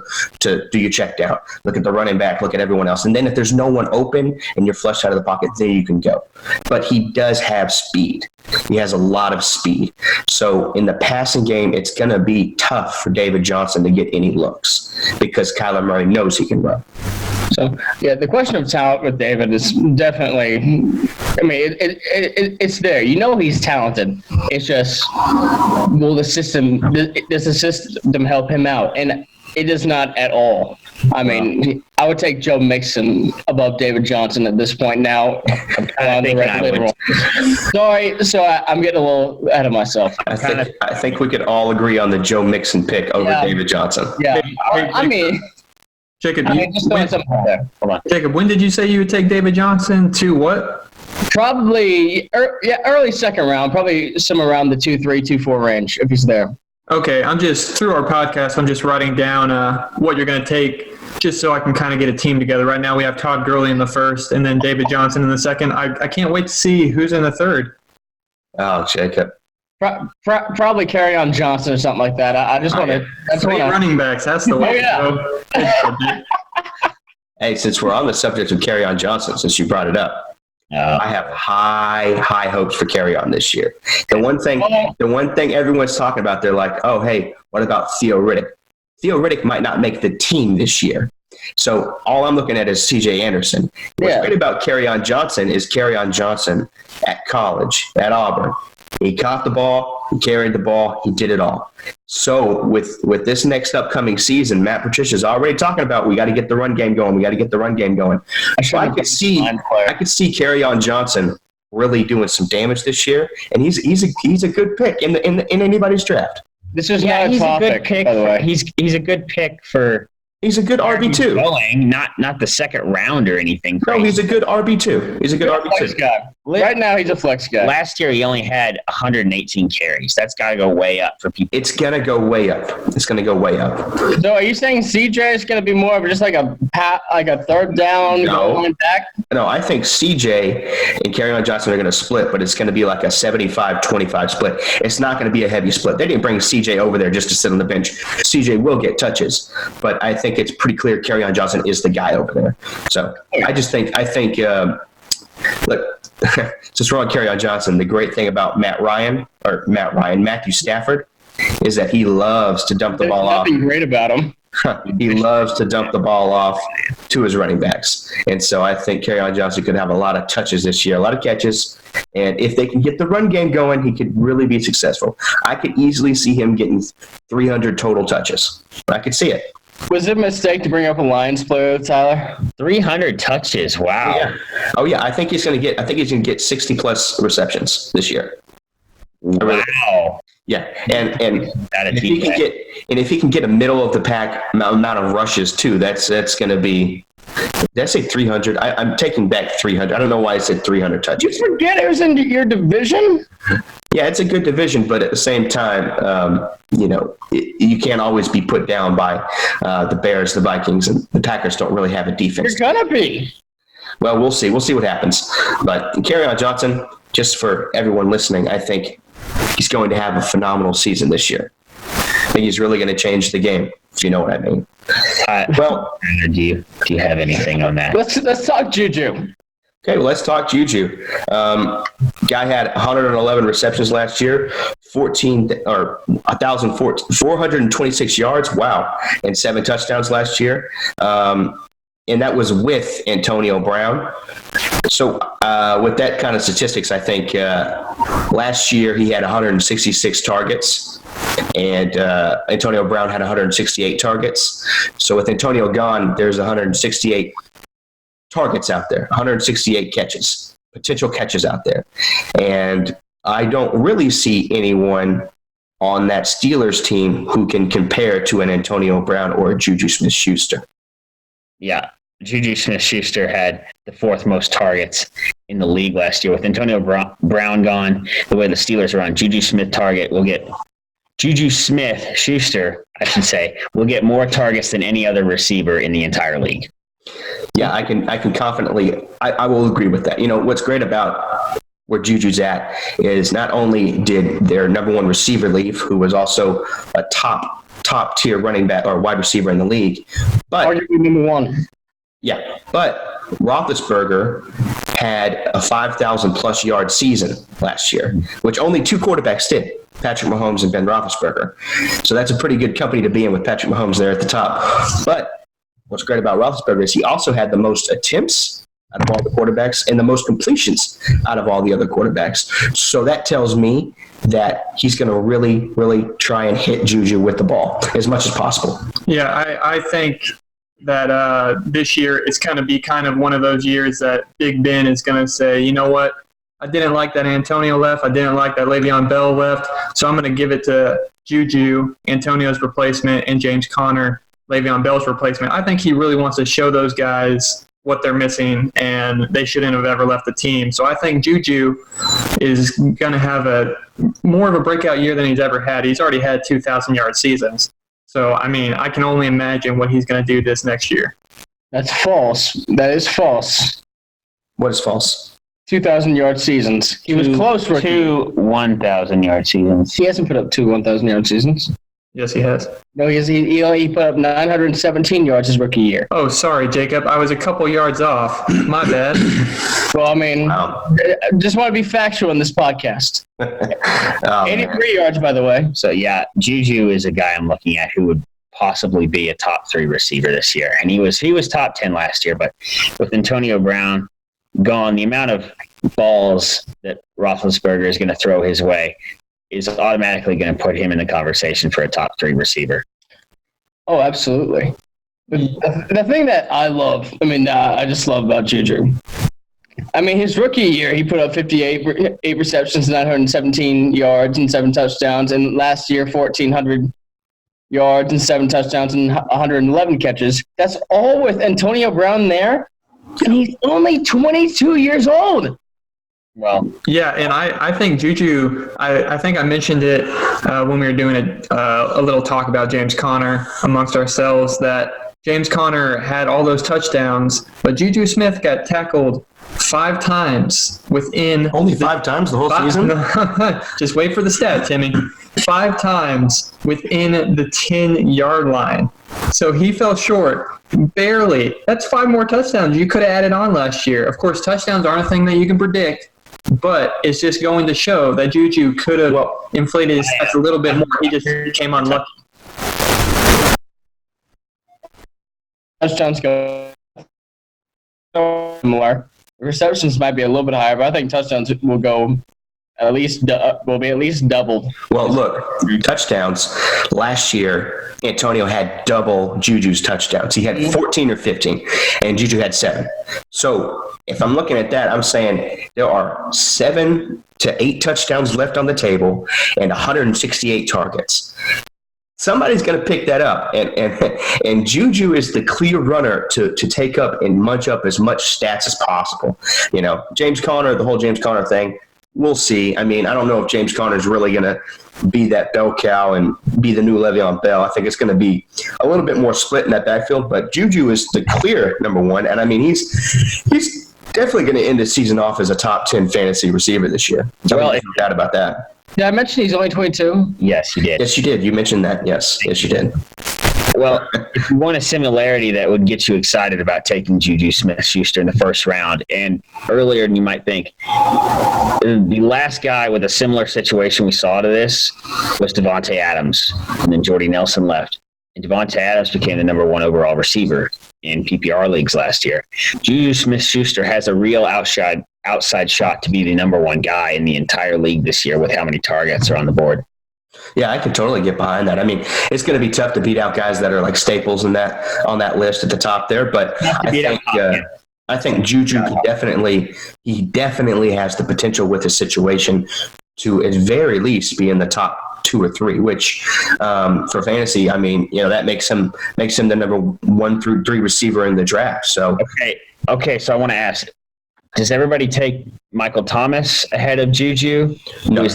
to do your check down. Look at the running back. Look at everyone else. And then if there's no one open and you're flushed out of the pocket, then you can go. But he does have speed. He has a lot of speed. So in the passing game, it's going to be tough for David Johnson to get any looks because Kyler Murray knows he can run. So, yeah, the question of talent with David is definitely, it's there. He's talented. It's just, does the system help him out? And It does not at all. I mean, I would take Joe Mixon above David Johnson at this point now. Sorry, so I'm getting a little ahead of myself. I think we could all agree on the Joe Mixon pick over David Johnson. Yeah, Jacob, just throwing something out there. Hold on. Jacob, when did you say you would take David Johnson to what? Probably early second round, probably somewhere around the 2-3, 2-4 range if he's there. Okay, through our podcast, I'm just writing down what you're going to take just so I can kind of get a team together. Right now we have Todd Gurley in the first and then David Johnson in the second. I can't wait to see who's in the third. Oh, Jacob. Probably Kareem Johnson or something like that. I just want to. That's running backs. That's the way to go. Hey, since we're on the subject of Kareem Johnson, since you brought it up, I have high hopes for Kareem this year. The one thing everyone's talking about, they're like, oh, hey, what about Theo Riddick? Theo Riddick might not make the team this year. So all I'm looking at is C.J. Anderson. What's great about Kareem Johnson is Kareem Johnson at college, at Auburn. He caught the ball, he carried the ball, he did it all. So with this next upcoming season, Matt Patricia's already talking about we got to get the run game going. So I could see Kareem Johnson really doing some damage this year, and he's a good pick in anybody's draft. This is not a topic, by the way. He's a good pick for. He's a good RB2. Going, not the second round or anything crazy. No, he's a good RB2. He's a good RB2. Guy. Right now, he's a flex guy. Last year, he only had 118 carries. That's got to go way up for people. It's going to go way up. So are you saying CJ is going to be more of just like a third down going back? No, I think CJ and Kareem Johnson are going to split, but it's going to be like a 75-25 split. It's not going to be a heavy split. They didn't bring CJ over there just to sit on the bench. CJ will get touches, but I think it's pretty clear Kareem Johnson is the guy over there. So I think look, since we're on Kareem Johnson, the great thing about Matthew Stafford, is that he loves to dump the ball off. There's nothing great about him. He loves to dump the ball off to his running backs. And so I think Kareem Johnson could have a lot of touches this year, a lot of catches. And if they can get the run game going, he could really be successful. I could easily see him getting 300 total touches. I could see it. Was it a mistake to bring up a Lions player, Tyler? 300 touches. Wow. Oh yeah. I think he's going to get 60+ receptions this year. Wow. Yeah, and if he can get a middle of the pack amount of rushes too, that's going to be. Did I say 300? I'm taking back 300. I don't know why I said 300 touches. You forget it was in your division? Yeah, it's a good division, but at the same time, you can't always be put down by the Bears, the Vikings, and the Packers don't really have a defense. You're gonna be. Well, we'll see. We'll see what happens. But Kareem Johnson, just for everyone listening, I think he's going to have a phenomenal season this year. I think he's really going to change the game, if you know what I mean. Do you have anything on that? Let's talk Juju. Okay, well, let's talk Juju. Guy had 111 receptions last year, 426 yards. Wow, and 7 touchdowns last year. And that was with Antonio Brown. So with that kind of statistics, I think last year he had 166 targets, and Antonio Brown had 168 targets. So with Antonio gone, there's 168 targets out there, 168 potential catches out there. And I don't really see anyone on that Steelers team who can compare to an Antonio Brown or a Juju Smith-Schuster. Yeah. Juju Smith-Schuster had the 4th most targets in the league last year. With Antonio Brown gone, the way the Steelers are on, Juju Smith-Schuster, I should say, will get more targets than any other receiver in the entire league. Yeah, I can confidently, I will agree with that. You know, what's great about where Juju's at is not only did their number 1 receiver leave, who was also a top tier running back or wide receiver in the league, but arguably number 1. Yeah, but Roethlisberger had a 5,000+ yard season last year, which only 2 quarterbacks did, Patrick Mahomes and Ben Roethlisberger. So that's a pretty good company to be in with Patrick Mahomes there at the top. But what's great about Roethlisberger is he also had the most attempts out of all the quarterbacks and the most completions out of all the other quarterbacks. So that tells me that he's going to really, really try and hit Juju with the ball as much as possible. Yeah, I think that this year it's going to be kind of one of those years that Big Ben is going to say, you know what, I didn't like that Antonio left. I didn't like that Le'Veon Bell left. So I'm going to give it to Juju, Antonio's replacement, and James Conner, Le'Veon Bell's replacement. I think he really wants to show those guys what they're missing, and they shouldn't have ever left the team. So I think Juju is going to have more of a breakout year than he's ever had. He's already had 2,000-yard seasons. So, I mean, I can only imagine what he's going to do this next year. That's false. That is false. What is false? 2,000-yard seasons. He was close rookie. 2 1,000-yard seasons. He hasn't put up 2 1,000-yard seasons. Yes, he has. No, he put up 917 yards his rookie year. Oh, sorry, Jacob. I was a couple yards off. My bad. Well, I mean, Wow. just want to be factual in this podcast. 83 yards, by the way. So, yeah, Juju is a guy I'm looking at who would possibly be a top 3 receiver this year. And he was top 10 last year, but with Antonio Brown gone, the amount of balls that Roethlisberger is going to throw his way is automatically going to put him in the conversation for a top 3 receiver. Oh, absolutely. The thing that I just love about Juju. I mean, his rookie year, he put up 58 receptions, 917 yards, and 7 touchdowns. And last year, 1,400 yards and 7 touchdowns and 111 catches. That's all with Antonio Brown there. And he's only 22 years old. Well, yeah, and I think Juju, I think I mentioned it when we were doing a little talk about James Conner amongst ourselves, that James Conner had all those touchdowns, but Juju Smith got tackled 5 times within... Only 5 times the whole season? Just wait for the stat, Timmy. 5 times within the 10-yard line. So he fell short. Barely. That's 5 more touchdowns you could have added on last year. Of course, touchdowns aren't a thing that you can predict, but it's just going to show that Juju could have inflated his stats a little bit more. He just came unlucky. Touchdowns go more. Receptions might be a little bit higher, but I think touchdowns will go be at least doubled. Well, look, touchdowns. Last year, Antonio had double Juju's touchdowns. He had 14 or 15, and Juju had 7. So if I'm looking at that, I'm saying there are 7 to 8 touchdowns left on the table and 168 targets. Somebody's going to pick that up, and Juju is the clear runner to take up and munch up as much stats as possible. You know, James Conner, the whole James Conner thing, we'll see. I mean, I don't know if James Conner is really going to be that bell cow and be the new Le'Veon Bell. I think it's going to be a little bit more split in that backfield, but Juju is the clear number 1, and I mean, he's definitely going to end the season off as a top 10 fantasy receiver this year. Well, no doubt about that. Did I mention he's only 22? yes, you did. Yes, you did. You mentioned that. Yes, you did. Well, if you want a similarity that would get you excited about taking Juju Smith-Schuster in the first round, and earlier than you might think, the last guy with a similar situation we saw to this was Devontae Adams, and then Jordy Nelson left. And Devontae Adams became the number 1 overall receiver in PPR leagues last year. Juju Smith-Schuster has a real outside shot to be the number 1 guy in the entire league this year with how many targets are on the board. Yeah, I could totally get behind that. I mean, it's going to be tough to beat out guys that are like staples on that list at the top there, but I think Juju could definitely has the potential with his situation to at very least be in the top 2 or 3, which for fantasy, I mean, you know, that makes him the number 1 through 3 receiver in the draft. So okay. So I want to ask, does everybody take Michael Thomas ahead of Juju? No.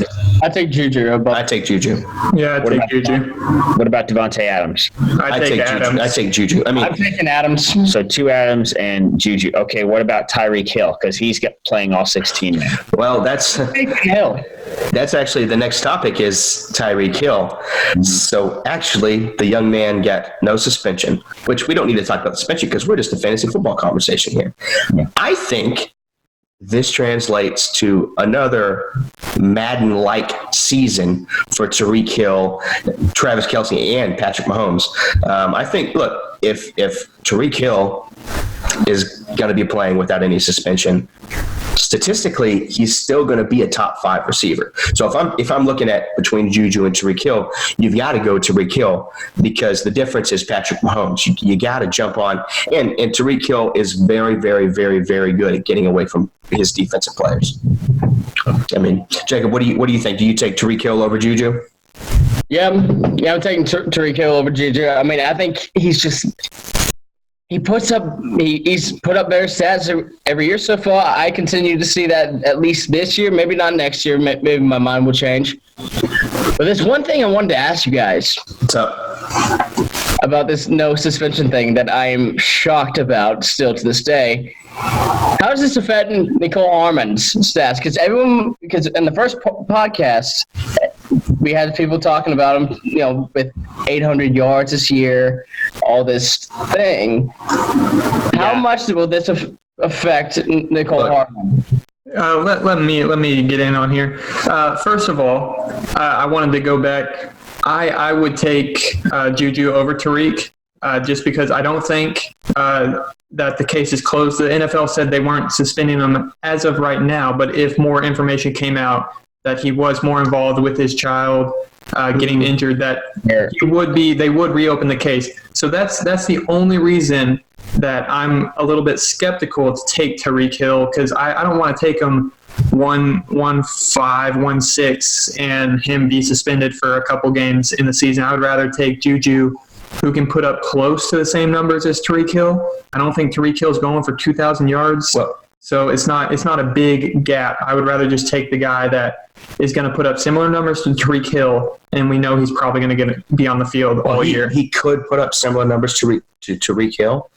I take Juju. I take Juju. Yeah, I take Juju. What about Devontae Adams? I take Adams. I take Juju. I mean, I'm taking Adams. So 2 Adams and Juju. Okay, what about Tyreek Hill? Because he's playing all 16 now. Well, that's actually the next topic is Tyreek Hill. So actually, the young man got no suspension, which we don't need to talk about suspension because we're just a fantasy football conversation here. Yeah. I think this translates to another Madden-like season for Tyreek Hill, Travis Kelce, and Patrick Mahomes. I think, look, if Tyreek Hill is going to be playing without any suspension, statistically, he's still going to be a top 5 receiver. So if I'm looking at between Juju and Tyreek Hill, you've got to go Tyreek Hill because the difference is Patrick Mahomes. You got to jump on, and Tyreek Hill is very, very, very, very good at getting away from his defensive players. I mean, Jacob, what do you think? Do you take Tyreek Hill over Juju? Yeah, I'm taking Tyreek Hill over Juju. I mean, I think he's put up better stats every year so far. I continue to see that at least this year, maybe not next year. Maybe my mind will change. But there's one thing I wanted to ask you guys. What's up? About this no suspension thing that I am shocked about still to this day. How does this affect Nicole Harmon's stats? Because in the first podcast, we had people talking about him, with 800 yards this year, all this thing. How much will this affect Nicole Harmon? Let me get in on here. First of all, I wanted to go back. I would take Juju over Tariq just because I don't think that the case is closed. The NFL said they weren't suspending him as of right now, but if more information came out that he was more involved with his child getting injured, that they would reopen the case. So that's the only reason that I'm a little bit skeptical to take Tyreek Hill, because I don't want to take him 1-5, 1-6, and him be suspended for a couple games in the season. I would rather take Juju, who can put up close to the same numbers as Tyreek Hill. I don't think Tyreek Hill is going for 2,000 yards. So it's not a big gap. I would rather just take the guy that is going to put up similar numbers to Tyreek Hill, and we know he's probably going to be on the field all year. He could put up similar numbers to Tyreek Hill,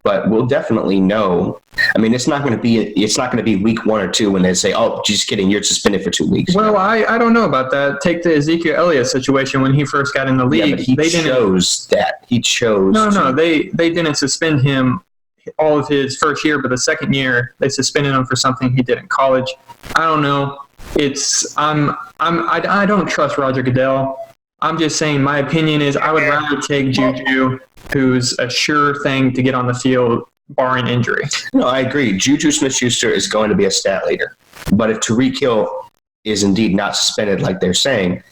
but we'll definitely know. I mean, it's not going to be week 1 or 2 when they say, "Oh, just kidding, you're suspended for 2 weeks." Well, I don't know about that. Take the Ezekiel Elliott situation when he first got in the league. Yeah, but he chose. No, they didn't suspend him all of his first year, but the second year they suspended him for something he did in college. I don't know. I don't trust Roger Goodell. I'm just saying my opinion is I would rather take Juju, who's a sure thing to get on the field barring injury. No, I agree. Juju Smith-Schuster is going to be a stat leader, but if Tyreek Hill is indeed not suspended like they're saying,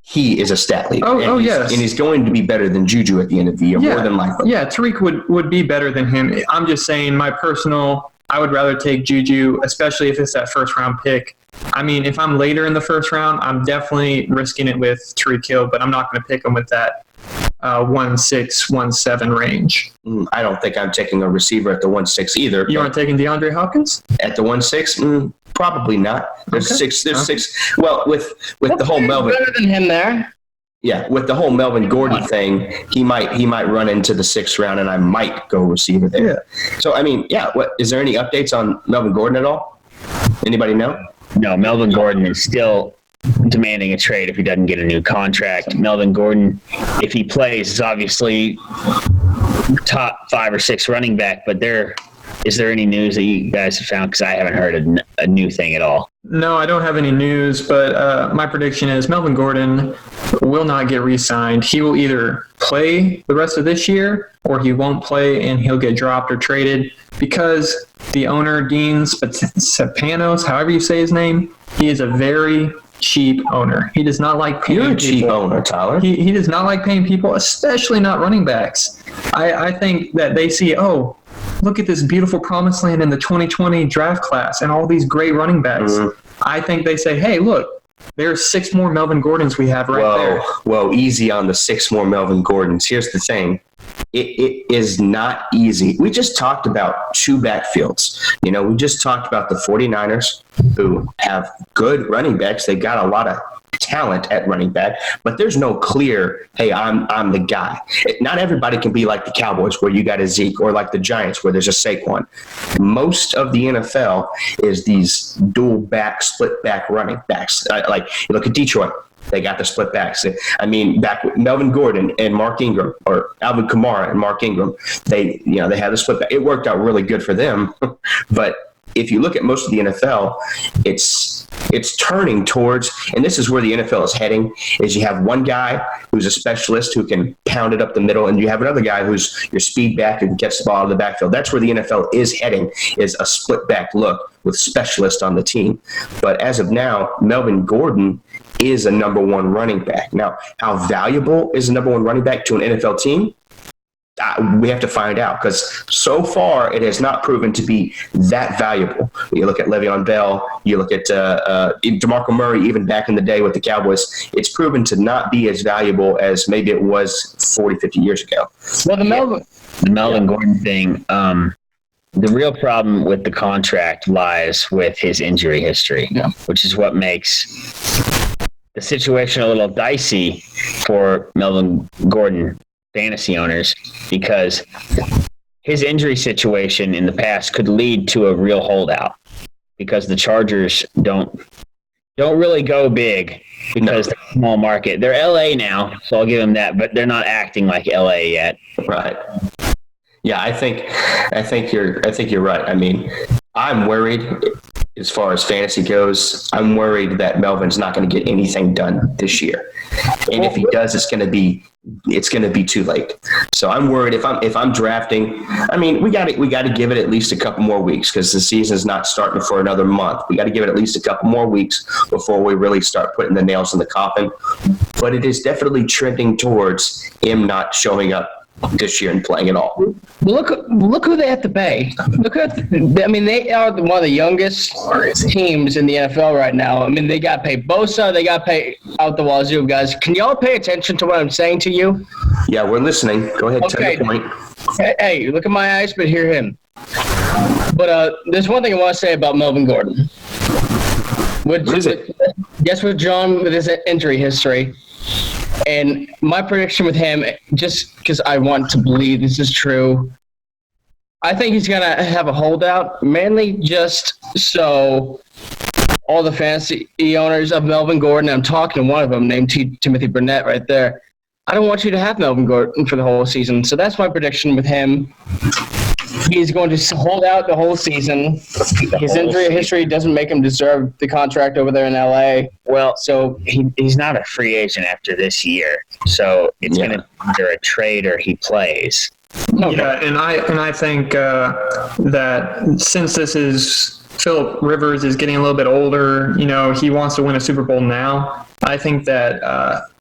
he is a stat leader. Yes. And he's going to be better than Juju at the end of the year, more than likely. Yeah, Tariq would be better than him. I'm just saying I would rather take Juju, especially if it's that first-round pick. I mean, if I'm later in the first round, I'm definitely risking it with Tyreek Hill, but I'm not going to pick him with that 1-6, 1-7 range. I don't think I'm taking a receiver at the 1-6 either. You aren't taking DeAndre Hopkins? At the 1-6? Probably not. There's six. Well, with the whole Melvin. Better than him there. Yeah, with the whole Melvin Gordon thing, he might run into the 6th round, and I might go receiver there. Yeah. So I mean, what is there any updates on Melvin Gordon at all? Anybody know? No, Melvin Gordon is still demanding a trade if he doesn't get a new contract. Melvin Gordon, if he plays, is obviously top 5 or 6 running back, but is there any news that you guys have found? Because I haven't heard a new thing at all. No, I don't have any news, but my prediction is Melvin Gordon will not get re-signed. He will either play the rest of this year or he won't play and he'll get dropped or traded because the owner, Dean Spapanos, however you say his name, he is a very cheap owner. He does not like paying people. You're a cheap owner, Tyler. He does not like paying people, especially not running backs. I think that they see, look at this beautiful promised land in the 2020 draft class and all these great running backs. Mm-hmm. I think they say, hey, look, there's 6 more Melvin Gordons we have there. Well, easy on the 6 more Melvin Gordons. Here's the thing. It is not easy. We just talked about 2 backfields. We just talked about the 49ers who have good running backs. They got a lot of talent at running back, but there's no clear, hey, I'm the guy. Not everybody can be like the Cowboys where you got a Zeke, or like the Giants where there's a Saquon. Most of the NFL is these dual back, split back running backs. Like you look at Detroit, they got the split backs. I mean, back with Melvin Gordon and Mark Ingram, or Alvin Kamara and Mark Ingram, they had the split back. It worked out really good for them, but if you look at most of the NFL, it's it's turning towards, and this is where the NFL is heading, is you have one guy who's a specialist who can pound it up the middle, and you have another guy who's your speed back who can catch the ball out of the backfield. That's where the NFL is heading, is a split back look with specialists on the team. But as of now, Melvin Gordon is a number one running back. Now, how valuable is a number one running back to an NFL team? We have to find out, because so far it has not proven to be that valuable. You look at Le'Veon Bell, you look at DeMarco Murray, even back in the day with the Cowboys, it's proven to not be as valuable as maybe it was 40, 50 years ago. Well, the Melvin Gordon thing, the real problem with the contract lies with his injury history, which is what makes the situation a little dicey for Melvin Gordon fantasy owners, because his injury situation in the past could lead to a real holdout, because the Chargers don't really go big because they're a small market. They're LA now, so I'll give them that, but they're not acting like LA yet. Right. Yeah, I think you're right. I mean, I'm worried as far as fantasy goes. I'm worried that Melvin's not going to get anything done this year, and if he does, it's going to be too late. So I'm worried if I'm drafting. I mean, we got to give it at least a couple more weeks, because the season's not starting for another month. We got to give it at least a couple more weeks before we really start putting the nails in the coffin. But it is definitely trending towards him not showing up this year and playing at all. Look who they have to pay. They are one of the youngest teams in the NFL right now. I mean, they got to pay Bosa, they got to pay out the wazoo, guys. Can y'all pay attention to what I'm saying to you? Yeah, we're listening. Go ahead, tell your point. Hey, look at my eyes, but hear him. But there's one thing I want to say about Melvin Gordon. What is it? Guess what, John, with his injury history. And my prediction with him, just because I want to believe this is true, I think he's going to have a holdout, mainly just so all the fantasy owners of Melvin Gordon, I'm talking to one of them named Timothy Burnett right there, I don't want you to have Melvin Gordon for the whole season. So that's my prediction with him. He's going to hold out the whole season. His injury history doesn't make him deserve the contract over there in LA. Well, so he's not a free agent after this year. So it's going to be either a trade or he plays. Okay. Yeah, and I think that since this is Phillip Rivers is getting a little bit older, he wants to win a Super Bowl now. I think that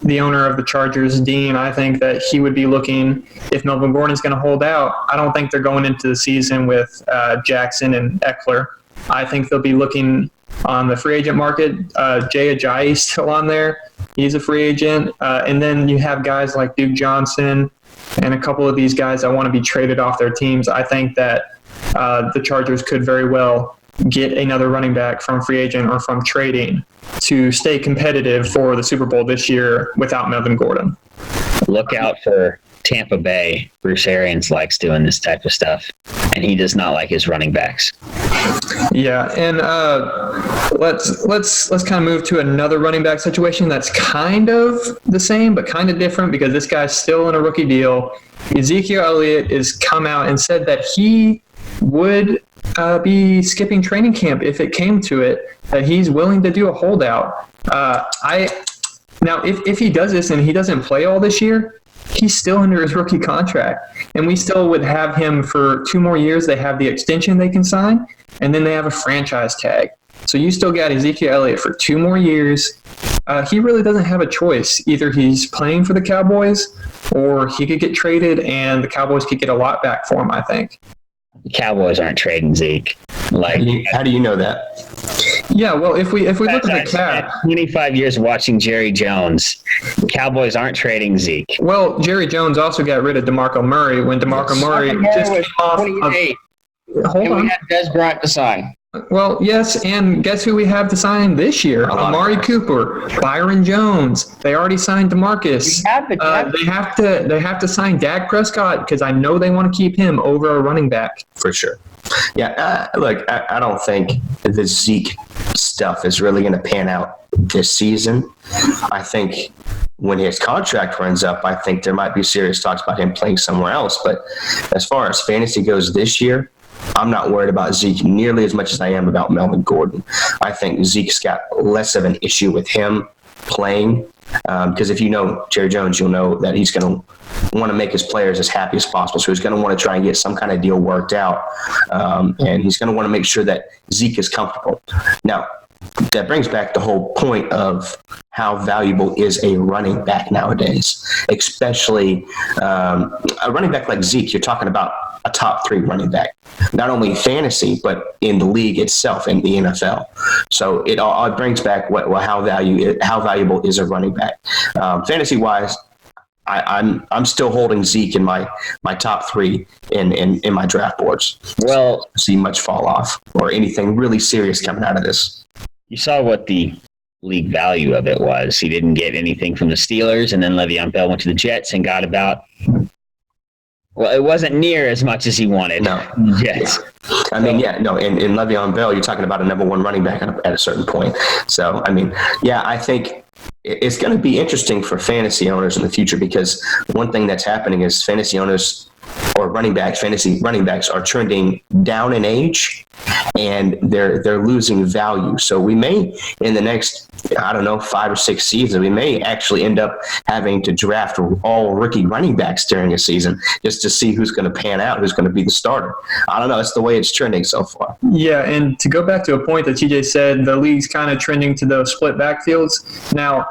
the owner of the Chargers, Dean, I think that he would be looking, if Melvin Gordon's going to hold out, I don't think they're going into the season with Jackson and Eckler. I think they'll be looking on the free agent market. Jay Ajayi's still on there. He's a free agent. And then you have guys like Duke Johnson and a couple of these guys that want to be traded off their teams. I think that the Chargers could very well get another running back from free agent or from trading to stay competitive for the Super Bowl this year without Melvin Gordon. Look out for Tampa Bay. Bruce Arians likes doing this type of stuff, and he does not like his running backs. Yeah, and let's kind of move to another running back situation that's kind of the same but kind of different, because this guy's still in a rookie deal. Ezekiel Elliott has come out and said that he would be skipping training camp if it came to it, that he's willing to do a holdout. Now, if he does this and he doesn't play all this year, he's still under his rookie contract, and we still would have him for 2 more years. They have the extension they can sign, and then they have a franchise tag. So you still got Ezekiel Elliott for 2 more years. He really doesn't have a choice. Either he's playing for the Cowboys, or he could get traded, and the Cowboys could get a lot back for him, I think. The Cowboys aren't trading Zeke. How do you know that? Yeah, well, if we look at the cap, 25 years of watching Jerry Jones, Cowboys aren't trading Zeke. Well, Jerry Jones also got rid of DeMarco Murray when DeMarco Murray just came off of. Hold on. We had Des Bryant to sign. Well, yes, and guess who we have to sign this year? Amari Cooper, Byron Jones. They already signed DeMarcus. They have to sign Dak Prescott, because I know they want to keep him over a running back. For sure. Yeah, look, I don't think the Zeke stuff is really going to pan out this season. I think when his contract runs up, I think there might be serious talks about him playing somewhere else. But as far as fantasy goes this year, I'm not worried about Zeke nearly as much as I am about Melvin Gordon. I think Zeke's got less of an issue with him playing because if you know Jerry Jones, you'll know that he's going to want to make his players as happy as possible. So he's going to want to try and get some kind of deal worked out, and he's going to want to make sure that Zeke is comfortable. Now, that brings back the whole point of how valuable is a running back nowadays, especially a running back like Zeke. You're talking about a top 3 running back, not only fantasy, but in the league itself, in the NFL. So it all brings back how valuable is a running back. Fantasy wise, I'm still holding Zeke in my top 3 in my draft boards. Well, see much fall off or anything really serious coming out of this. You saw what the league value of it was. He didn't get anything from the Steelers, and then Le'Veon Bell went to the Jets and got about. Well, it wasn't near as much as he wanted. No. Jets. I mean, in Le'Veon Bell, you're talking about a number 1 running back at a certain point. So, I mean, I think it's going to be interesting for fantasy owners in the future because one thing that's happening is fantasy owners or fantasy running backs are trending down in age and they're losing value. So we may, in the next, 5 or 6 seasons, we may actually end up having to draft all rookie running backs during a season just to see who's going to pan out, who's going to be the starter. I don't know. That's the way it's trending so far. Yeah, and to go back to a point that TJ said, the league's kind of trending to those split backfields. Now,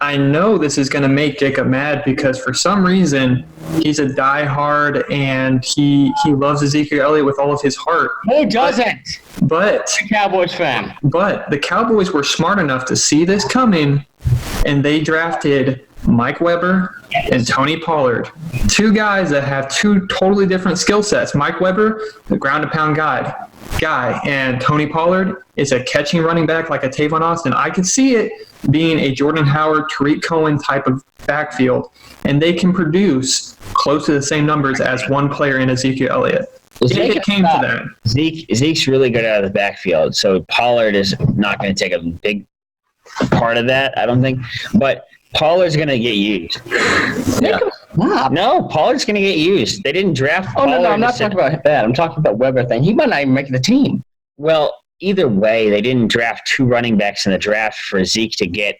I know this is going to make Jacob mad because for some reason he's a diehard and he loves Ezekiel Elliott with all of his heart. Who doesn't? But a Cowboys fan. But the Cowboys were smart enough to see this coming, and they drafted Mike Weber and Tony Pollard, 2 guys that have 2 totally different skill sets. Mike Weber, the ground and pound guy, and Tony Pollard is a catching running back like a Tavon Austin. I could see it being a Jordan Howard, Tariq Cohen type of backfield, and they can produce close to the same numbers as one player in Ezekiel Elliott. If it came to that. Zeke's really good out of the backfield, so Pollard is not going to take a big part of that, I don't think. But Pollard's going to get used. Yeah. No, Pollard's going to get used. They didn't draft Pollard. Oh, no, I'm not talking about that. I'm talking about Weber thing. He might not even make the team. Well, either way, they didn't draft 2 running backs in the draft for Zeke to get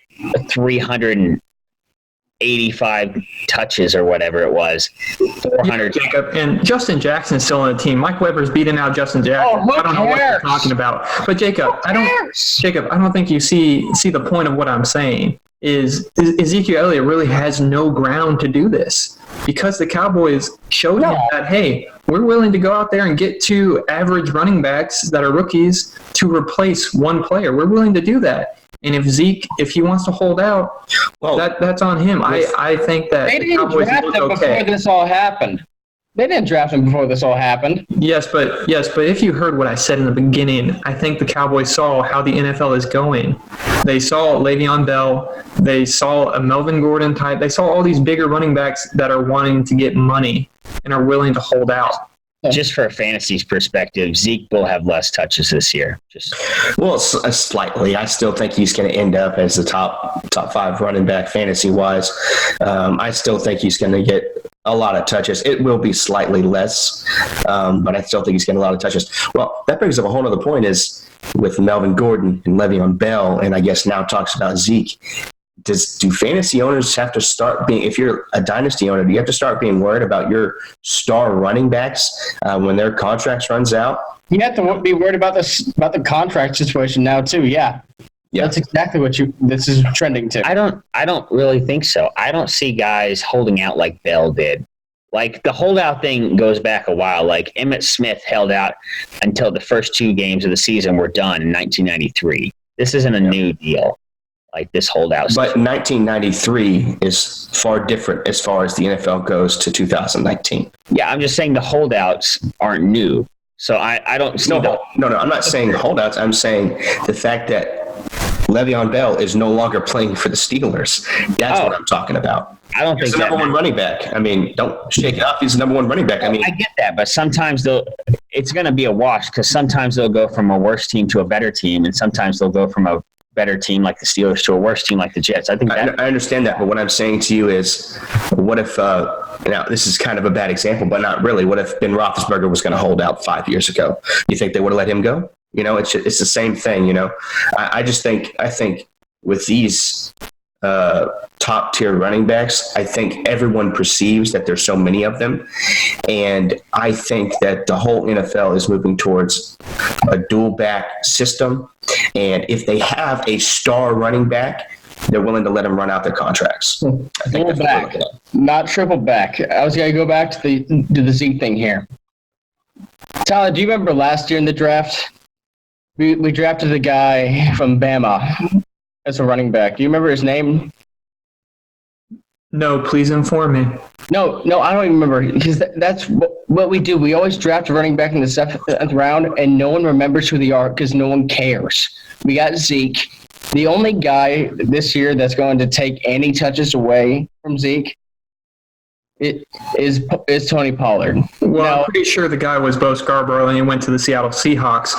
385 touches or whatever it was. 400. Yeah, Jacob, and Justin Jackson's still on the team. Mike Weber's beating out Justin Jackson. Oh, I don't know what you're talking about. But Jacob, I don't think you see the point of what I'm saying. Is Ezekiel Elliott really has no ground to do this because the Cowboys showed him that, hey, we're willing to go out there and get 2 average running backs that are rookies to replace one player. We're willing to do that. And if Zeke, if he wants to hold out, that's on him. I think that the Cowboys look okay. Before this all happened. They didn't draft him before this all happened. Yes, but if you heard what I said in the beginning, I think the Cowboys saw how the NFL is going. They saw Le'Veon Bell. They saw a Melvin Gordon type. They saw all these bigger running backs that are wanting to get money and are willing to hold out. Just for a fantasy perspective, Zeke will have less touches this year. Slightly. I still think he's going to end up as the top 5 running back fantasy-wise. I still think he's going to get a lot of touches. It will be slightly less, but I still think he's getting a lot of touches. Well, that brings up a whole other point is with Melvin Gordon and Le'Veon Bell, and I guess now talks about Zeke. Do fantasy owners have to start being, if you're a dynasty owner, do you have to start being worried about your star running backs when their contracts runs out? You have to be worried about the contract situation now too. Yeah. That's exactly what this is trending to. I don't really think so. I don't see guys holding out like Bell did. Like the holdout thing goes back a while. Like Emmitt Smith held out until the first 2 games of the season were done in 1993. This isn't a new deal. Like this holdout. But 1993 is far different as far as the NFL goes to 2019. Yeah, I'm just saying the holdouts aren't new. So I don't see No, I'm not saying the holdouts. I'm saying the fact that Le'Veon Bell is no longer playing for the Steelers. That's what I'm talking about. I don't think he's the number 1 running back. I mean, don't shake it off. He's the number 1 running back. I mean, I get that, but sometimes it's going to be a wash because sometimes they'll go from a worse team to a better team, and sometimes they'll go from a better team like the Steelers to a worse team like the Jets. I understand that, but what I'm saying to you is, what if Now, this is kind of a bad example, but not really. What if Ben Roethlisberger was going to hold out 5 years ago? You think they would have let him go? It's the same thing. I think with these top tier running backs, I think everyone perceives that there's so many of them, and I think that the whole NFL is moving towards a dual back system. And if they have a star running back, they're willing to let him run out their contracts. I think Dual back, not triple back. I was going to go back to the Zeke thing here. Tyler, do you remember last year in the draft? We drafted a guy from Bama as a running back. Do you remember his name? No, please inform me. No, I don't even remember, because that's what we do. We always draft a running back in the 7th round, and no one remembers who they are because no one cares. We got Zeke. The only guy this year that's going to take any touches away from Zeke is Tony Pollard. Well, I'm pretty sure the guy was Bo Scarborough, and he went to the Seattle Seahawks.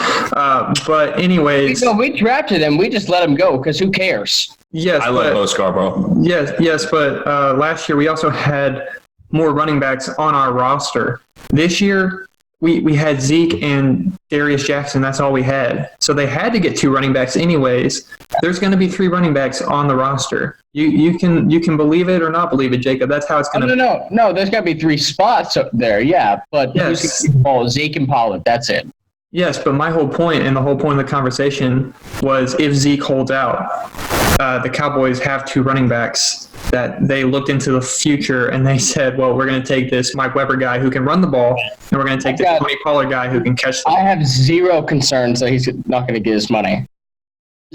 But anyways, we drafted him. We just let him go because who cares? Yes, I love Bo Scarborough. Yes, but last year we also had more running backs on our roster. This year we had Zeke and Darius Jackson. That's all we had. So they had to get 2 running backs anyways. There's going to be 3 running backs on the roster. You can believe it or not believe it, Jacob. That's how it's going to. No. There's got to be 3 spots up there. Yeah, but yes. Who's going to ball? Zeke and Pollard. That's it. Yes, but my whole point and the whole point of the conversation was if Zeke holds out, the Cowboys have 2 running backs that they looked into the future and they said, well, we're going to take this Mike Weber guy who can run the ball, and we're going to take this Tony Pollard guy who can catch the ball. I have zero concerns that he's not going to get his money.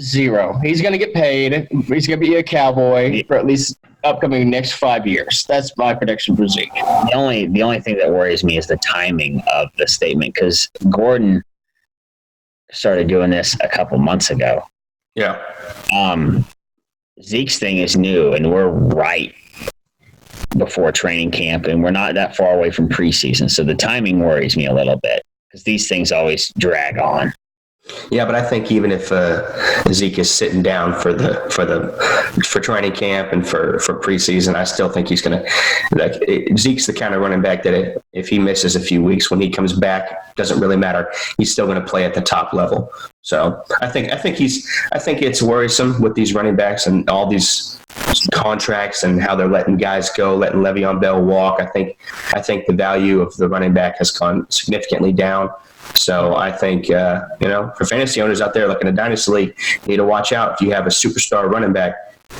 Zero. He's going to get paid. He's going to be a Cowboy for at least upcoming next 5 years. That's my prediction for Zeke. The only thing that worries me is the timing of the statement, because Gordon started doing this a couple months ago. Yeah. Zeke's thing is new, and we're right before training camp, and we're not that far away from preseason. So the timing worries me a little bit because these things always drag on. Yeah, but I think even if Zeke is sitting down for training camp and for preseason, I still think he's going to Zeke's the kind of running back that if he misses a few weeks, when he comes back, doesn't really matter. He's still going to play at the top level. So I think it's worrisome with these running backs and all these contracts and how they're letting guys go, letting Le'Veon Bell walk. I think the value of the running back has gone significantly down. So I think, for fantasy owners out there looking at Dynasty League, you need to watch out. If you have a superstar running back,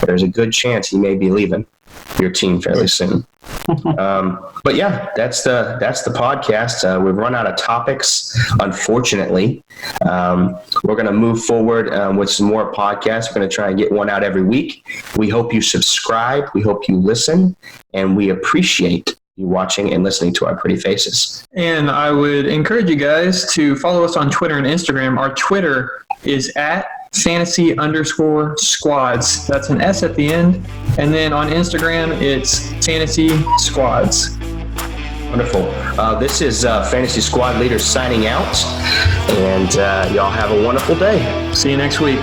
there's a good chance he may be leaving your team fairly soon. But yeah, that's the podcast. We've run out of topics, unfortunately. We're going to move forward with some more podcasts. We're going to try and get one out every week. We hope you subscribe. We hope you listen, and we appreciate you watching and listening to our pretty faces. And I would encourage you guys to follow us on Twitter and Instagram. Our Twitter is @fantasy_squads. That's an S at the end. And then on Instagram, it's fantasy squads. Wonderful. This is Fantasy Squad Leader signing out. And y'all have a wonderful day. See you next week.